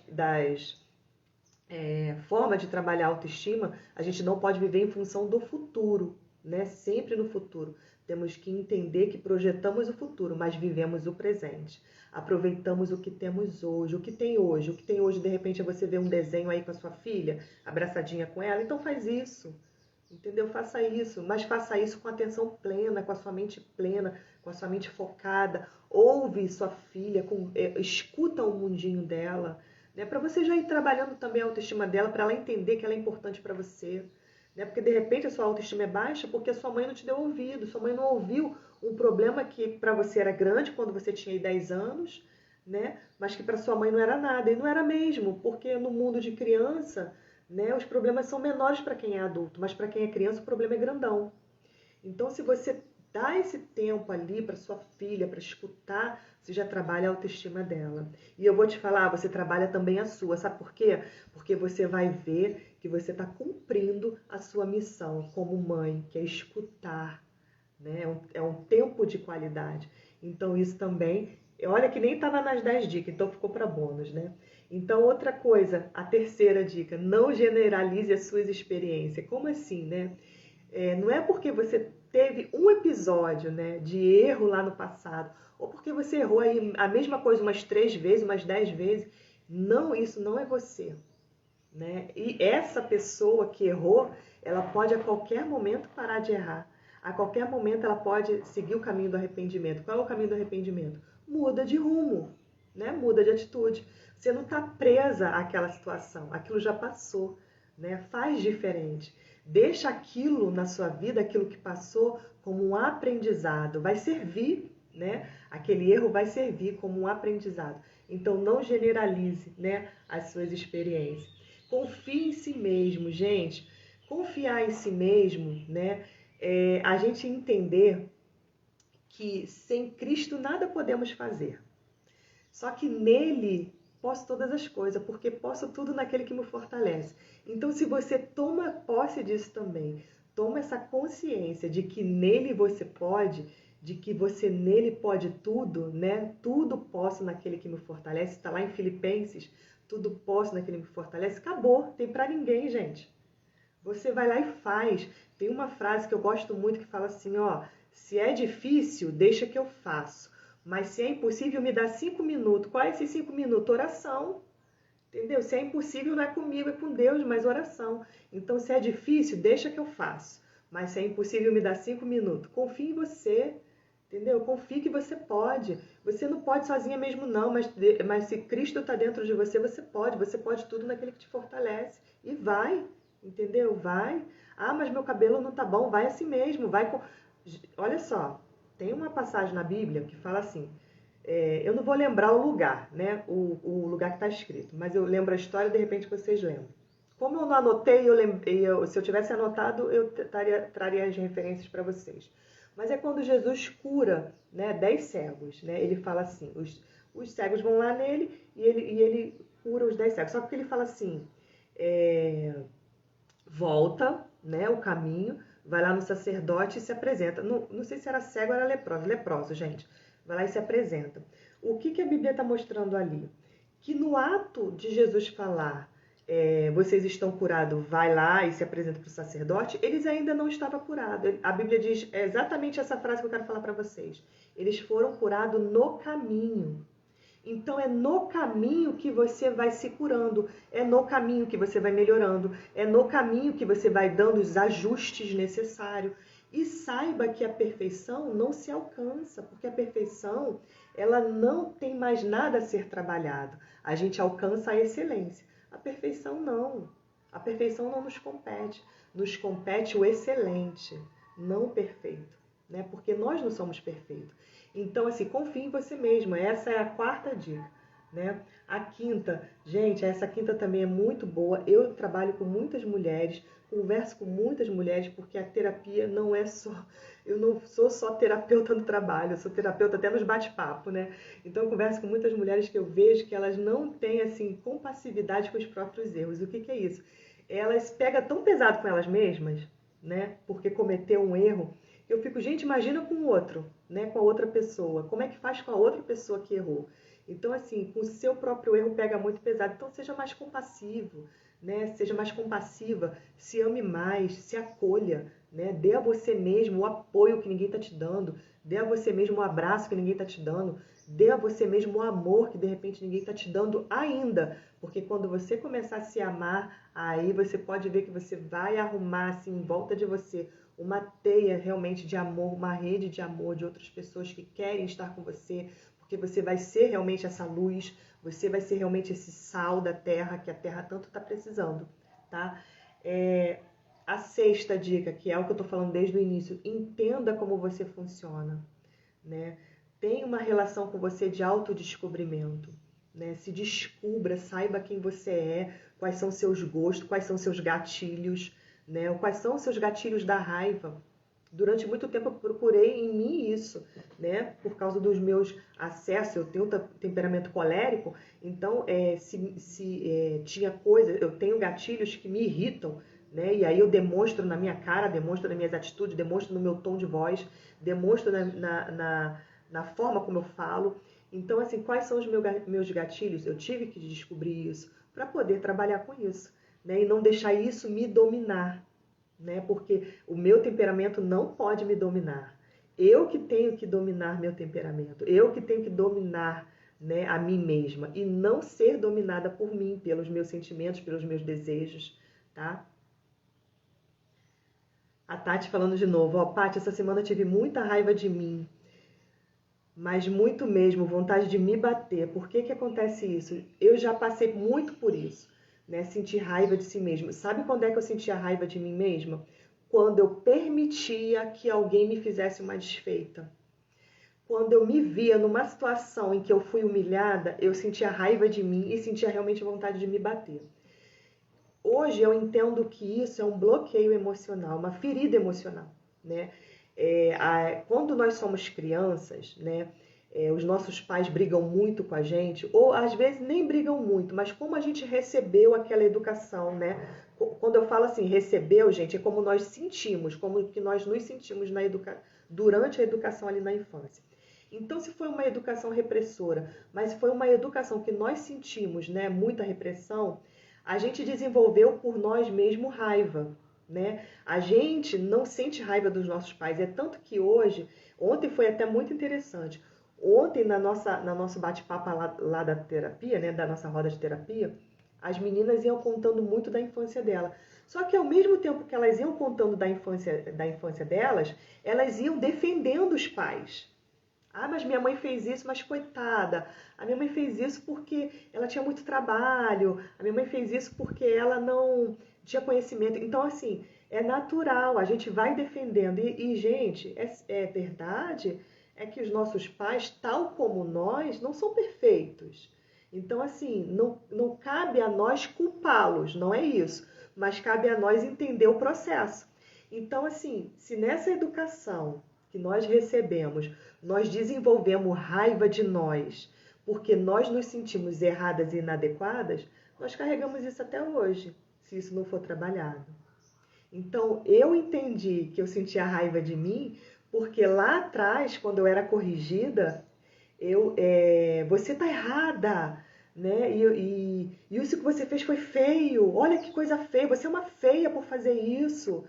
forma de trabalhar a autoestima, a gente não pode viver em função do futuro, né? Sempre no futuro. Temos que entender que projetamos o futuro, mas vivemos o presente. Aproveitamos o que temos hoje, o que tem hoje. O que tem hoje, de repente, é você ver um desenho aí com a sua filha, abraçadinha com ela. Então faz isso, entendeu? Faça isso, mas faça isso com atenção plena, com a sua mente plena, com a sua mente focada. Ouve sua filha, escuta o mundinho dela, né? Para você já ir trabalhando também a autoestima dela, para ela entender que ela é importante para você. Né? Porque de repente a sua autoestima é baixa porque a sua mãe não te deu ouvido, sua mãe não ouviu um problema que para você era grande quando você tinha 10 anos, né? Mas que para sua mãe não era nada. E não era mesmo, porque no mundo de criança, né, os problemas são menores para quem é adulto, mas para quem é criança o problema é grandão. Então, se você dá esse tempo ali para sua filha, para escutar, você já trabalha a autoestima dela. E eu vou te falar, você trabalha também a sua. Sabe por quê? Porque você vai ver que você está cumprindo a sua missão como mãe, que é escutar, né? É um tempo de qualidade. Então isso também, olha que nem estava nas 10 dicas, então ficou para bônus, né? Então outra coisa, a terceira dica, não generalize as suas experiências. Como assim, né? Não é porque você teve um episódio, né, de erro lá no passado, ou porque você errou aí a mesma coisa umas 3 vezes, umas 10 vezes. Não, isso não é você, né? E essa pessoa que errou, ela pode a qualquer momento parar de errar. A qualquer momento ela pode seguir o caminho do arrependimento. Qual é o caminho do arrependimento? Muda de rumo, né? Muda de atitude. Você não está presa àquela situação. Aquilo já passou, né? Faz diferente. Deixa aquilo na sua vida, aquilo que passou, como um aprendizado. Vai servir, né? Aquele erro vai servir como um aprendizado. Então não generalize, né, as suas experiências. Confie em si mesmo, gente. Confiar em si mesmo, né? A gente entender que sem Cristo nada podemos fazer. Só que nele posso todas as coisas, porque posso tudo naquele que me fortalece. Então, se você toma posse disso também, toma essa consciência de que nele você pode, de que você nele pode tudo, né? Tudo posso naquele que me fortalece. Está lá em Filipenses, tudo posso naquele que me fortalece. Acabou, tem para ninguém, gente. Você vai lá e faz. Tem uma frase que eu gosto muito que fala assim, ó, se é difícil, deixa que eu faço. Mas se é impossível, me dá 5 minutos. Qual é esses 5 minutos? Oração. Entendeu? Se é impossível, não é comigo, é com Deus, mas oração. Então, se é difícil, deixa que eu faço. Mas se é impossível, me dá 5 minutos. Confie em você. Entendeu? Confie que você pode. Você não pode sozinha mesmo, não. Mas se Cristo está dentro de você, você pode. Você pode tudo naquele que te fortalece. E vai. Entendeu? Vai. Ah, mas meu cabelo não tá bom. Vai assim mesmo. Vai com... Olha só. Tem uma passagem na Bíblia que fala assim, eu não vou lembrar o lugar, né? O lugar que está escrito, mas eu lembro a história, de repente vocês lembram. Como eu não anotei, se eu tivesse anotado, eu traria as referências para vocês. Mas é quando Jesus cura, né, 10 cegos, né? Ele fala assim, os cegos vão lá nele e ele cura os 10 cegos. Só que ele fala assim, volta, né, o caminho, vai lá no sacerdote e se apresenta. Não sei se era cego ou era leproso, gente. Vai lá e se apresenta. O que a Bíblia está mostrando ali? Que no ato de Jesus falar, vocês estão curados, vai lá e se apresenta para o sacerdote, eles ainda não estavam curados. A Bíblia diz exatamente essa frase que eu quero falar para vocês. Eles foram curados no caminho. Então é no caminho que você vai se curando, é no caminho que você vai melhorando, é no caminho que você vai dando os ajustes necessários. E saiba que a perfeição não se alcança, porque a perfeição, ela não tem mais nada a ser trabalhado. A gente alcança a excelência. A perfeição não. A perfeição não nos compete. Nos compete o excelente, não o perfeito, né? Porque nós não somos perfeitos. Então, assim, confie em você mesmo. Essa é a quarta dica, né? A quinta, gente, essa quinta também é muito boa. Eu trabalho com muitas mulheres, converso com muitas mulheres, porque a terapia não é só... Eu não sou só terapeuta no trabalho, eu sou terapeuta até nos bate-papo, né? Então, eu converso com muitas mulheres que eu vejo que elas não têm, assim, compassividade com os próprios erros. O que é isso? Elas pegam tão pesado com elas mesmas, né? Porque cometeu um erro. Eu fico, gente, imagina com o outro, né? Com a outra pessoa. Como é que faz com a outra pessoa que errou? Então, assim, com o seu próprio erro pega muito pesado. Então, seja mais compassivo, né? Seja mais compassiva, se ame mais, se acolha, né? Dê a você mesmo o apoio que ninguém está te dando. Dê a você mesmo o abraço que ninguém está te dando. Dê a você mesmo o amor que, de repente, ninguém está te dando ainda. Porque quando você começar a se amar, aí você pode ver que você vai arrumar, assim, em volta de você, uma teia realmente de amor, uma rede de amor de outras pessoas que querem estar com você, porque você vai ser realmente essa luz, você vai ser realmente esse sal da terra, que a terra tanto está precisando, tá? A sexta dica, que é o que eu estou falando desde o início, entenda como você funciona, né? Tenha uma relação com você de autodescobrimento, né? Se descubra, saiba quem você é, quais são seus gostos, quais são seus gatilhos, né? Quais são os seus gatilhos da raiva? Durante muito tempo eu procurei em mim isso, né? Por causa dos meus acessos, eu tenho temperamento colérico, então se tinha coisas, eu tenho gatilhos que me irritam, né? E aí eu demonstro na minha cara, demonstro nas minhas atitudes, demonstro no meu tom de voz, demonstro na forma como eu falo. Então, assim, quais são os meus gatilhos? Eu tive que descobrir isso para poder trabalhar com isso, né? E não deixar isso me dominar, né? Porque o meu temperamento não pode me dominar. Eu que tenho que dominar meu temperamento. Eu que tenho que dominar, né, a mim mesma e não ser dominada por mim, pelos meus sentimentos, pelos meus desejos, tá? A Tati falando de novo, ó, Paty, essa semana eu tive muita raiva de mim, mas muito mesmo, vontade de me bater. Por que que acontece isso? Eu já passei muito por isso, né? Sentir raiva de si mesmo. Sabe quando é que eu sentia raiva de mim mesma? Quando eu permitia que alguém me fizesse uma desfeita. Quando eu me via numa situação em que eu fui humilhada, eu sentia raiva de mim e sentia realmente vontade de me bater. Hoje eu entendo que isso é um bloqueio emocional, uma ferida emocional, né? Quando nós somos crianças, né? Os nossos pais brigam muito com a gente, ou às vezes nem brigam muito, mas como a gente recebeu aquela educação, né? Quando eu falo assim, recebeu, gente, é como nós sentimos, como que nós nos sentimos durante a educação ali na infância. Então, se foi uma educação repressora, mas foi uma educação que nós sentimos, né, muita repressão, a gente desenvolveu por nós mesmos raiva, né? A gente não sente raiva dos nossos pais. É tanto que hoje, ontem foi até muito interessante. Ontem, no nosso bate-papo lá da terapia, né, da nossa roda de terapia, as meninas iam contando muito da infância dela. Só que ao mesmo tempo que elas iam contando da infância delas, elas iam defendendo os pais. Ah, mas minha mãe fez isso, mas coitada. A minha mãe fez isso porque ela tinha muito trabalho. A minha mãe fez isso porque ela não tinha conhecimento. Então, assim, é natural, a gente vai defendendo. Gente, é verdade é que os nossos pais, tal como nós, não são perfeitos. Então, assim, não cabe a nós culpá-los, não é isso. Mas cabe a nós entender o processo. Então, assim, se nessa educação que nós recebemos, nós desenvolvemos raiva de nós, porque nós nos sentimos erradas e inadequadas, nós carregamos isso até hoje, se isso não for trabalhado. Então, eu entendi que eu sentia raiva de mim, porque lá atrás, quando eu era corrigida, você tá errada, né? E isso que você fez foi feio, olha que coisa feia, você é uma feia por fazer isso.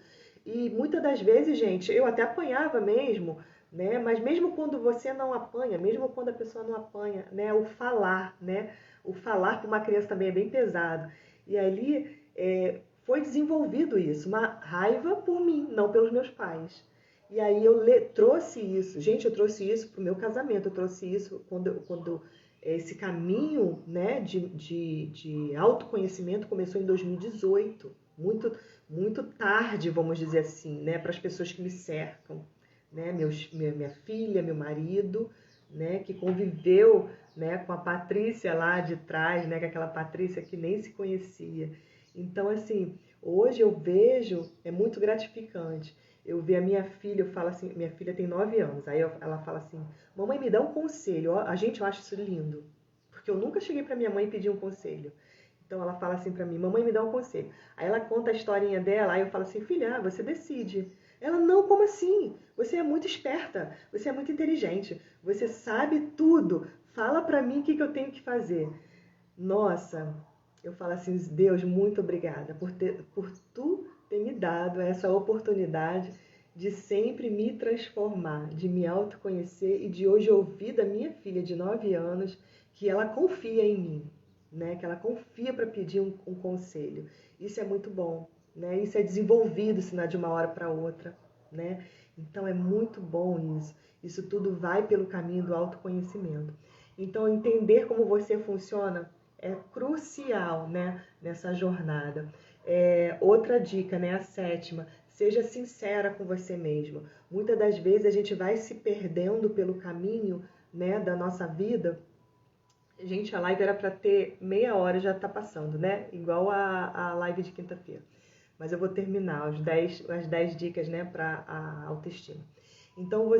E muitas das vezes, gente, eu até apanhava mesmo, né? Mas mesmo quando você não apanha, mesmo quando a pessoa não apanha, né? O falar, né? O falar para uma criança também é bem pesado. E ali foi desenvolvido isso, uma raiva por mim, não pelos meus pais. E aí eu trouxe isso, gente, eu trouxe isso para o meu casamento, eu trouxe isso quando esse caminho, né, de autoconhecimento começou em 2018, muito tarde, vamos dizer assim, né, para as pessoas que me cercam, né, minha filha, meu marido, né, que conviveu, né, com a Patrícia lá de trás, né, com aquela Patrícia que nem se conhecia. Então, assim, hoje eu vejo, é muito gratificante. Eu ver a minha filha, eu falo assim, minha filha tem 9 anos, aí ela fala assim, mamãe, me dá um conselho. Eu acho isso lindo, porque eu nunca cheguei para minha mãe e pedi um conselho. Então ela fala assim para mim, mamãe, me dá um conselho. Aí ela conta a historinha dela, aí eu falo assim, filha, você decide. Ela, não, como assim? Você é muito esperta, você é muito inteligente, você sabe tudo. Fala para mim o que eu tenho que fazer. Nossa, eu falo assim, Deus, muito obrigada por tu ter me dado essa oportunidade de sempre me transformar, de me autoconhecer e de hoje ouvir da minha filha de 9 anos que ela confia em mim, né? Que ela confia para pedir um conselho. Isso é muito bom, né? Isso é desenvolvido, se não é de uma hora para outra, né? Então é muito bom isso. Isso tudo vai pelo caminho do autoconhecimento. Então entender como você funciona é crucial, né, nessa jornada. Outra dica, né, a 7ª, seja sincera com você mesma. Muitas das vezes a gente vai se perdendo pelo caminho, né, da nossa vida. Gente, a live era para ter meia hora, já está passando, né? Igual a live de quinta-feira. mas eu vou terminar as 10 dicas, né, para a autoestima. Então,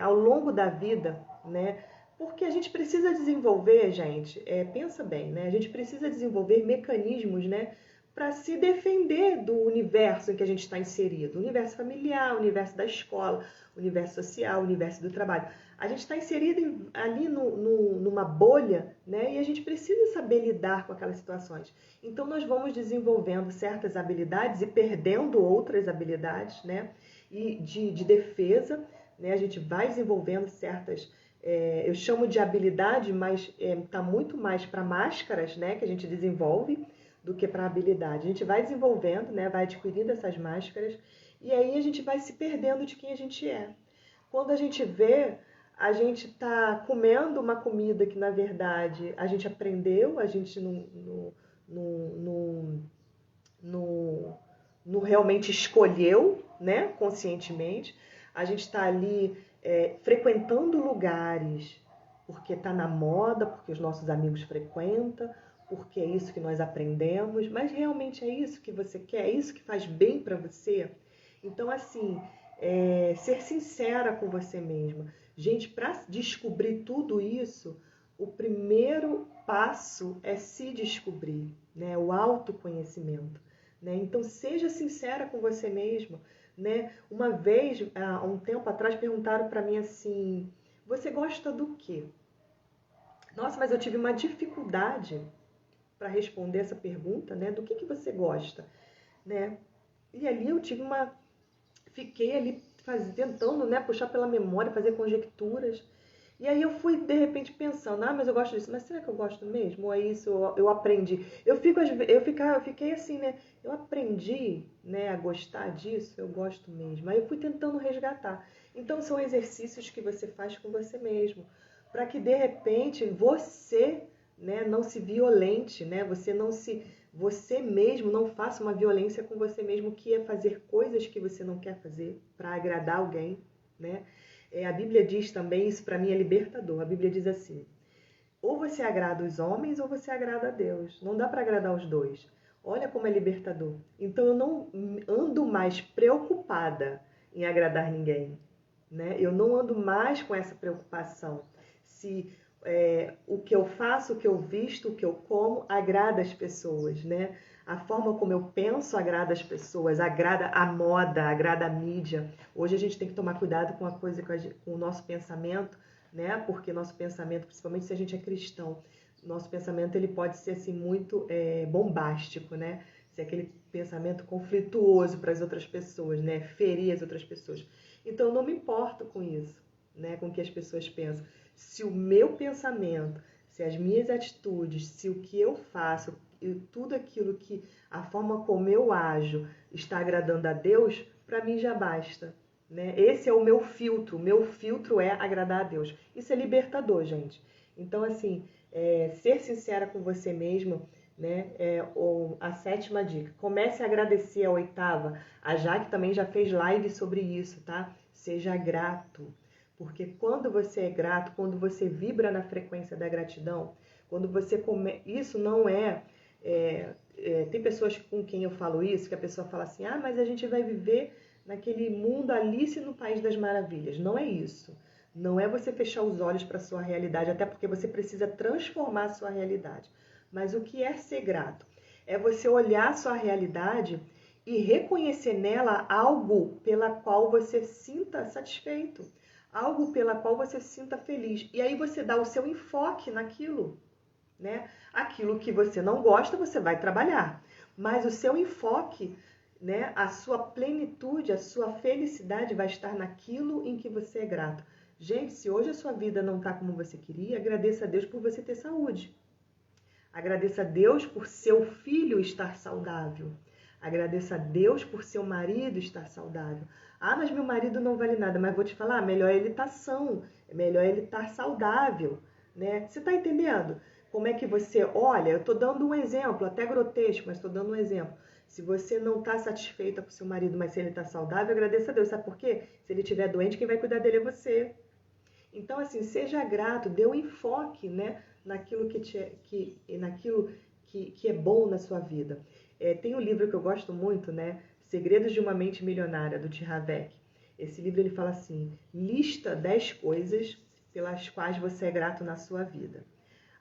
ao longo da vida, né, porque a gente precisa desenvolver, gente, pensa bem, né, a gente precisa desenvolver mecanismos, né, para se defender do universo em que a gente está inserido, universo familiar, universo da escola, universo social, universo do trabalho. A gente está inserido ali numa bolha, né? E a gente precisa saber lidar com aquelas situações. Então, nós vamos desenvolvendo certas habilidades e perdendo outras habilidades, né? E de defesa, né? A gente vai desenvolvendo certas, eu chamo de habilidade, mas está muito mais para máscaras, né? Que a gente desenvolve do que para habilidade. A gente vai desenvolvendo, né? Vai adquirindo essas máscaras e aí a gente vai se perdendo de quem a gente é. Quando a gente vê, a gente está comendo uma comida que, na verdade, a gente aprendeu, a gente não realmente escolheu, né, conscientemente. A gente está ali frequentando lugares porque está na moda, porque os nossos amigos frequentam, porque é isso que nós aprendemos, mas realmente é isso que você quer? É isso que faz bem para você? Então, assim, ser sincera com você mesma. Gente, para descobrir tudo isso, o primeiro passo é se descobrir, né? O autoconhecimento. Né? Então, seja sincera com você mesma. Né? Uma vez, há um tempo atrás, perguntaram para mim assim, você gosta do quê? Nossa, mas eu tive uma dificuldade para responder essa pergunta, né? Do que você gosta, né? E ali eu fiquei ali tentando, né, puxar pela memória, fazer conjecturas. E aí eu fui, de repente, pensando, mas eu gosto disso, mas será que eu gosto mesmo? Ou é isso, eu aprendi? Eu fiquei assim, né? Eu aprendi, né, a gostar disso, eu gosto mesmo. Aí eu fui tentando resgatar. Então são exercícios que você faz com você mesmo, para que de repente você, né, não se violente, né? Você mesmo não faça uma violência com você mesmo, que é fazer coisas que você não quer fazer para agradar alguém, né? A Bíblia diz também, isso para mim é libertador. A Bíblia diz assim: ou você agrada os homens ou você agrada a Deus. Não dá para agradar os dois. Olha como é libertador. Então eu não ando mais preocupada em agradar ninguém, né? Eu não ando mais com essa preocupação. Se o que eu faço, o que eu visto, o que eu como agrada as pessoas, né? A forma como eu penso agrada as pessoas, agrada a moda, agrada a mídia. Hoje a gente tem que tomar cuidado com com o nosso pensamento, né? Porque nosso pensamento, principalmente se a gente é cristão, nosso pensamento ele pode ser assim muito bombástico, né? Ser aquele pensamento conflituoso para as outras pessoas, né? Ferir as outras pessoas. Então eu não me importo com isso, né? Com o que as pessoas pensam. Se o meu pensamento, se as minhas atitudes, se o que eu faço, tudo aquilo que a forma como eu ajo está agradando a Deus, para mim já basta. Né? Esse é o meu filtro. O meu filtro é agradar a Deus. Isso é libertador, gente. Então, assim, ser sincera com você mesmo, né? A 7ª dica. Comece a agradecer a 8ª. A Jaque também já fez live sobre isso, tá? Seja grato. Porque quando você é grato, quando você vibra na frequência da gratidão, quando você isso não tem pessoas com quem eu falo isso, que a pessoa fala assim, mas a gente vai viver naquele mundo Alice no País das Maravilhas. Não é isso. Não é você fechar os olhos para a sua realidade, até porque você precisa transformar a sua realidade. Mas o que é ser grato? É você olhar a sua realidade e reconhecer nela algo pela qual você sinta satisfeito, algo pela qual você sinta feliz. E aí você dá o seu enfoque naquilo, né? Aquilo que você não gosta, você vai trabalhar. Mas o seu enfoque, né? A sua plenitude, a sua felicidade vai estar naquilo em que você é grato. Gente, se hoje a sua vida não está como você queria, agradeça a Deus por você ter saúde. Agradeça a Deus por seu filho estar saudável. Agradeça a Deus por seu marido estar saudável. Mas meu marido não vale nada. Mas vou te falar, melhor ele estar são, melhor ele estar saudável, né? Você está entendendo? Como é que você... Olha, eu estou dando um exemplo, até grotesco, mas estou dando um exemplo. Se você não está satisfeita com seu marido, mas se ele está saudável, agradeça a Deus. Sabe por quê? Se ele estiver doente, quem vai cuidar dele é você. Então, assim, seja grato, dê um enfoque, né, naquilo que é bom na sua vida. Tem um livro que eu gosto muito, né? Segredos de uma Mente Milionária, do T. Harv Eker. Esse livro ele fala assim, lista 10 coisas pelas quais você é grato na sua vida.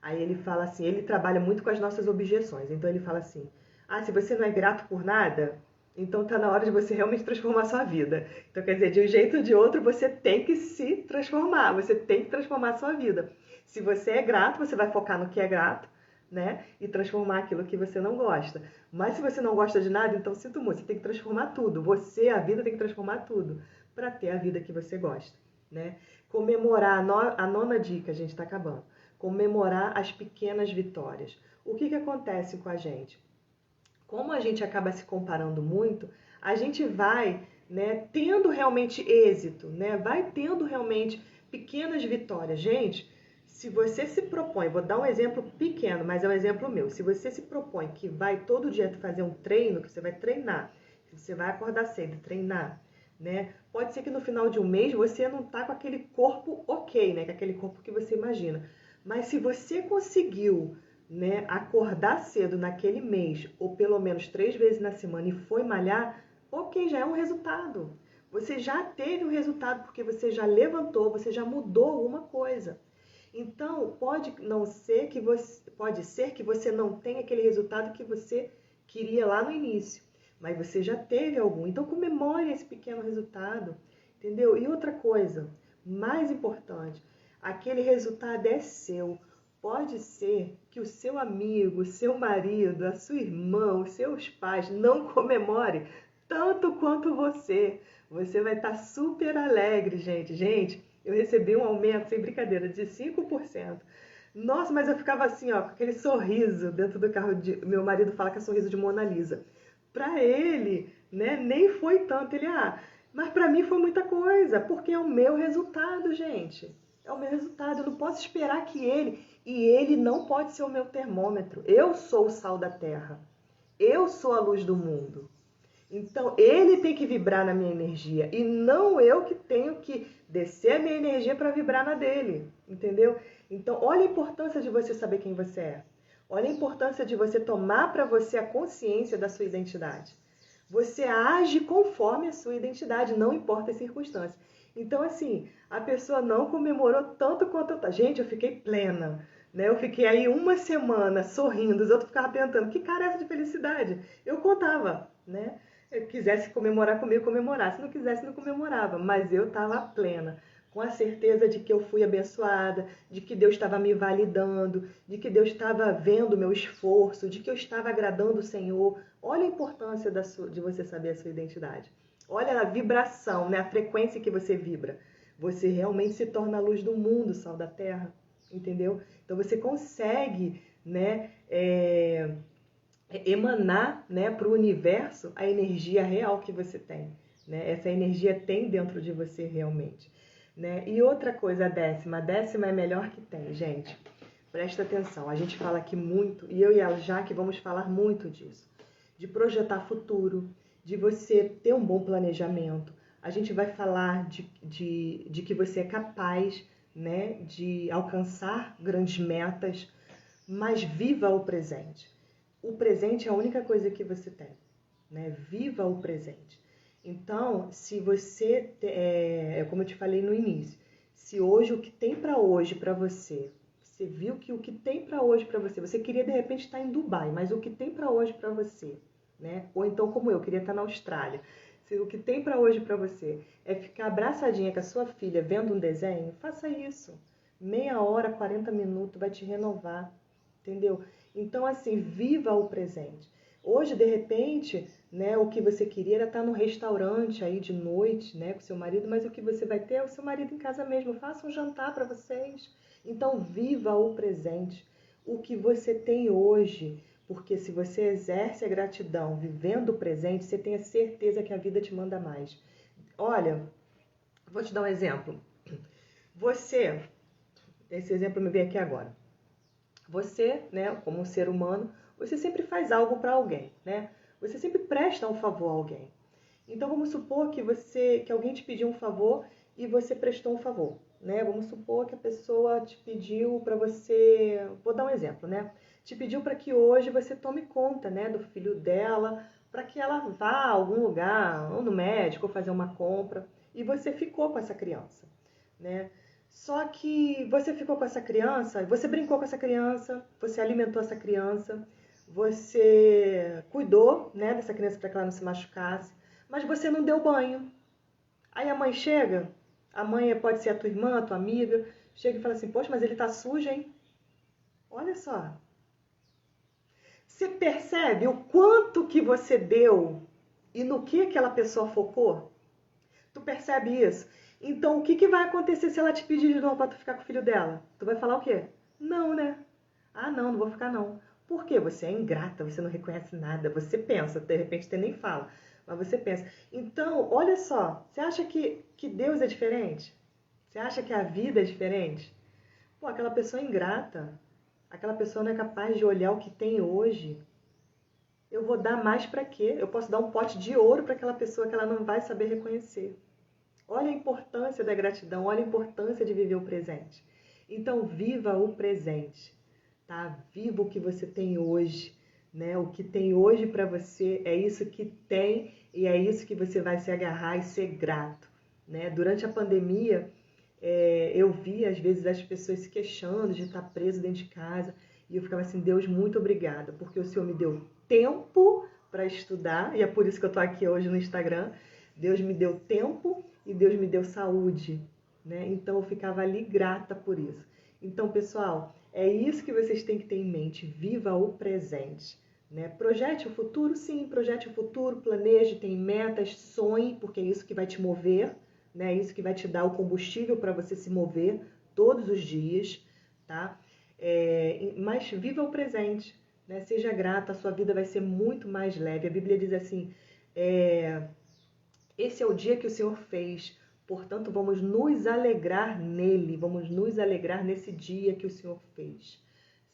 Aí ele fala assim, ele trabalha muito com as nossas objeções. Então ele fala assim, se você não é grato por nada, então tá na hora de você realmente transformar a sua vida. Então quer dizer, de um jeito ou de outro, você tem que se transformar, você tem que transformar a sua vida. Se você é grato, você vai focar no que é grato, né? E transformar aquilo que você não gosta. Mas se você não gosta de nada, então sinto muito, você tem que transformar tudo. Você, a vida, tem que transformar tudo para ter a vida que você gosta, né? Comemorar, a nona dica, a gente está acabando. Comemorar as pequenas vitórias. O que acontece com a gente? Como a gente acaba se comparando muito, a gente vai, né, tendo realmente êxito, né? Vai tendo realmente pequenas vitórias. Gente, se você se propõe, vou dar um exemplo pequeno, mas é um exemplo meu. Se você se propõe que vai todo dia fazer um treino, que você vai treinar, que você vai acordar cedo e treinar, né? Pode ser que no final de um mês você não tá com aquele corpo ok, né? Com aquele corpo que você imagina. Mas se você conseguiu, né, acordar cedo naquele mês, ou pelo menos 3 vezes na semana e foi malhar, ok, já é um resultado. Você já teve um resultado porque você já levantou, você já mudou alguma coisa. Então, pode ser que você não tenha aquele resultado que você queria lá no início, mas você já teve algum. Então, comemore esse pequeno resultado, entendeu? E outra coisa, mais importante, aquele resultado é seu. Pode ser que o seu amigo, o seu marido, a sua irmã, os seus pais não comemore tanto quanto você. Você vai estar super alegre, gente. Gente, eu recebi um aumento, sem brincadeira, de 5%. Nossa, mas eu ficava assim, ó, com aquele sorriso dentro do carro. Meu marido fala que é sorriso de Mona Lisa. Pra ele, né, nem foi tanto. Ele, mas pra mim foi muita coisa, porque é o meu resultado, gente. É o meu resultado. Eu não posso esperar que e ele não pode ser o meu termômetro. Eu sou o sal da terra. Eu sou a luz do mundo. Então, ele tem que vibrar na minha energia e não eu que tenho que descer a minha energia para vibrar na dele, entendeu? Então, olha a importância de você saber quem você é. Olha a importância de você tomar para você a consciência da sua identidade. Você age conforme a sua identidade, não importa as circunstâncias. Então, assim, a pessoa não comemorou tanto quanto eu. Gente, eu fiquei plena, né? Eu fiquei aí uma semana sorrindo, os outros ficavam perguntando, que cara é essa de felicidade? Eu contava, né? Se quisesse comemorar comigo, comemorar. Se não quisesse, não comemorava. Mas eu estava plena, com a certeza de que eu fui abençoada, de que Deus estava me validando, de que Deus estava vendo o meu esforço, de que eu estava agradando o Senhor. Olha a importância de você saber a sua identidade. Olha a vibração, né? A frequência que você vibra. Você realmente se torna a luz do mundo, sal da terra. Entendeu? Então você consegue, né? Emanar, né, para o universo a energia real que você tem, né? Essa energia tem dentro de você realmente, né? E outra coisa, a décima é a melhor que tem, gente. Presta atenção, a gente fala aqui muito, e eu e a Jaque vamos falar muito disso, de projetar futuro, de você ter um bom planejamento. A gente vai falar de que você é capaz, né, de alcançar grandes metas, mas viva o presente. O presente é a única coisa que você tem, né? Viva o presente. Então, se você, como eu te falei no início, se hoje o que tem para hoje para você, você viu que o que tem para hoje para você, você queria de repente estar em Dubai, mas o que tem para hoje para você, né? Ou então como eu, queria estar na Austrália. Se o que tem para hoje para você é ficar abraçadinha com a sua filha vendo um desenho, faça isso. Meia hora, 40 minutos vai te renovar, entendeu? Então, assim, viva o presente. Hoje, de repente, né, o que você queria era estar no restaurante aí de noite, né, com seu marido, mas o que você vai ter é o seu marido em casa mesmo. Faça um jantar para vocês. Então, viva o presente. O que você tem hoje, porque se você exerce a gratidão vivendo o presente, você tem a certeza que a vida te manda mais. Olha, vou te dar um exemplo. Esse exemplo me veio aqui agora. Você, né, como um ser humano, você sempre faz algo para alguém, né? Você sempre presta um favor a alguém. Então vamos supor que alguém te pediu um favor e você prestou um favor, né? Vamos supor que a pessoa te pediu para você, vou dar um exemplo, né? te pediu para que hoje você tome conta, né, do filho dela, para que ela vá a algum lugar, ou no médico, ou fazer uma compra, e você ficou com essa criança, né? Só que você ficou com essa criança, você brincou com essa criança, você alimentou essa criança, você cuidou, né, dessa criança para que ela não se machucasse, mas você não deu banho. Aí a mãe chega, a mãe pode ser a tua irmã, a tua amiga, chega e fala assim, poxa, mas ele tá sujo, hein? Olha só. Você percebe o quanto que você deu e no que aquela pessoa focou? Tu percebe isso? Então, o que vai acontecer se ela te pedir de novo para tu ficar com o filho dela? Tu vai falar o quê? Não, né? Ah, não, não vou ficar não. Por quê? Você é ingrata, você não reconhece nada. Você pensa, de repente você nem fala, mas você pensa. Então, olha só, você acha que Deus é diferente? Você acha que a vida é diferente? Pô, aquela pessoa é ingrata. Aquela pessoa não é capaz de olhar o que tem hoje. Eu vou dar mais para quê? Eu posso dar um pote de ouro para aquela pessoa que ela não vai saber reconhecer. Olha a importância da gratidão, olha a importância de viver o presente. Então, viva o presente, tá? Viva o que você tem hoje, né? O que tem hoje para você é isso que tem e é isso que você vai se agarrar e ser grato, né? Durante a pandemia, eu vi às vezes as pessoas se queixando de estar preso dentro de casa e eu ficava assim, Deus, muito obrigada, porque o Senhor me deu tempo para estudar e é por isso que eu tô aqui hoje no Instagram. Deus me deu tempo e Deus me deu saúde, né? Então eu ficava ali grata por isso. Então, pessoal, é isso que vocês têm que ter em mente. Viva o presente, né? Projete o futuro, sim, projete o futuro, planeje, tenha metas, sonhe, porque é isso que vai te mover, né? É isso que vai te dar o combustível para você se mover todos os dias, tá? Mas viva o presente, né? Seja grata, a sua vida vai ser muito mais leve. A Bíblia diz assim, esse é o dia que o Senhor fez, portanto vamos nos alegrar nele, vamos nos alegrar nesse dia que o Senhor fez.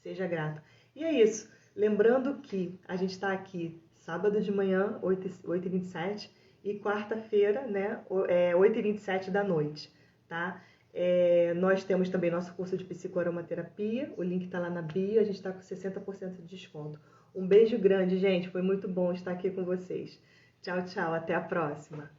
Seja grato. E é isso. Lembrando que a gente está aqui sábado de manhã, 8h27, e quarta-feira, né, 8h27 da noite, tá? Nós temos também nosso curso de psicoaromaterapia, o link está lá na bio, a gente está com 60% de desconto. Um beijo grande, gente, foi muito bom estar aqui com vocês. Tchau, tchau, até a próxima.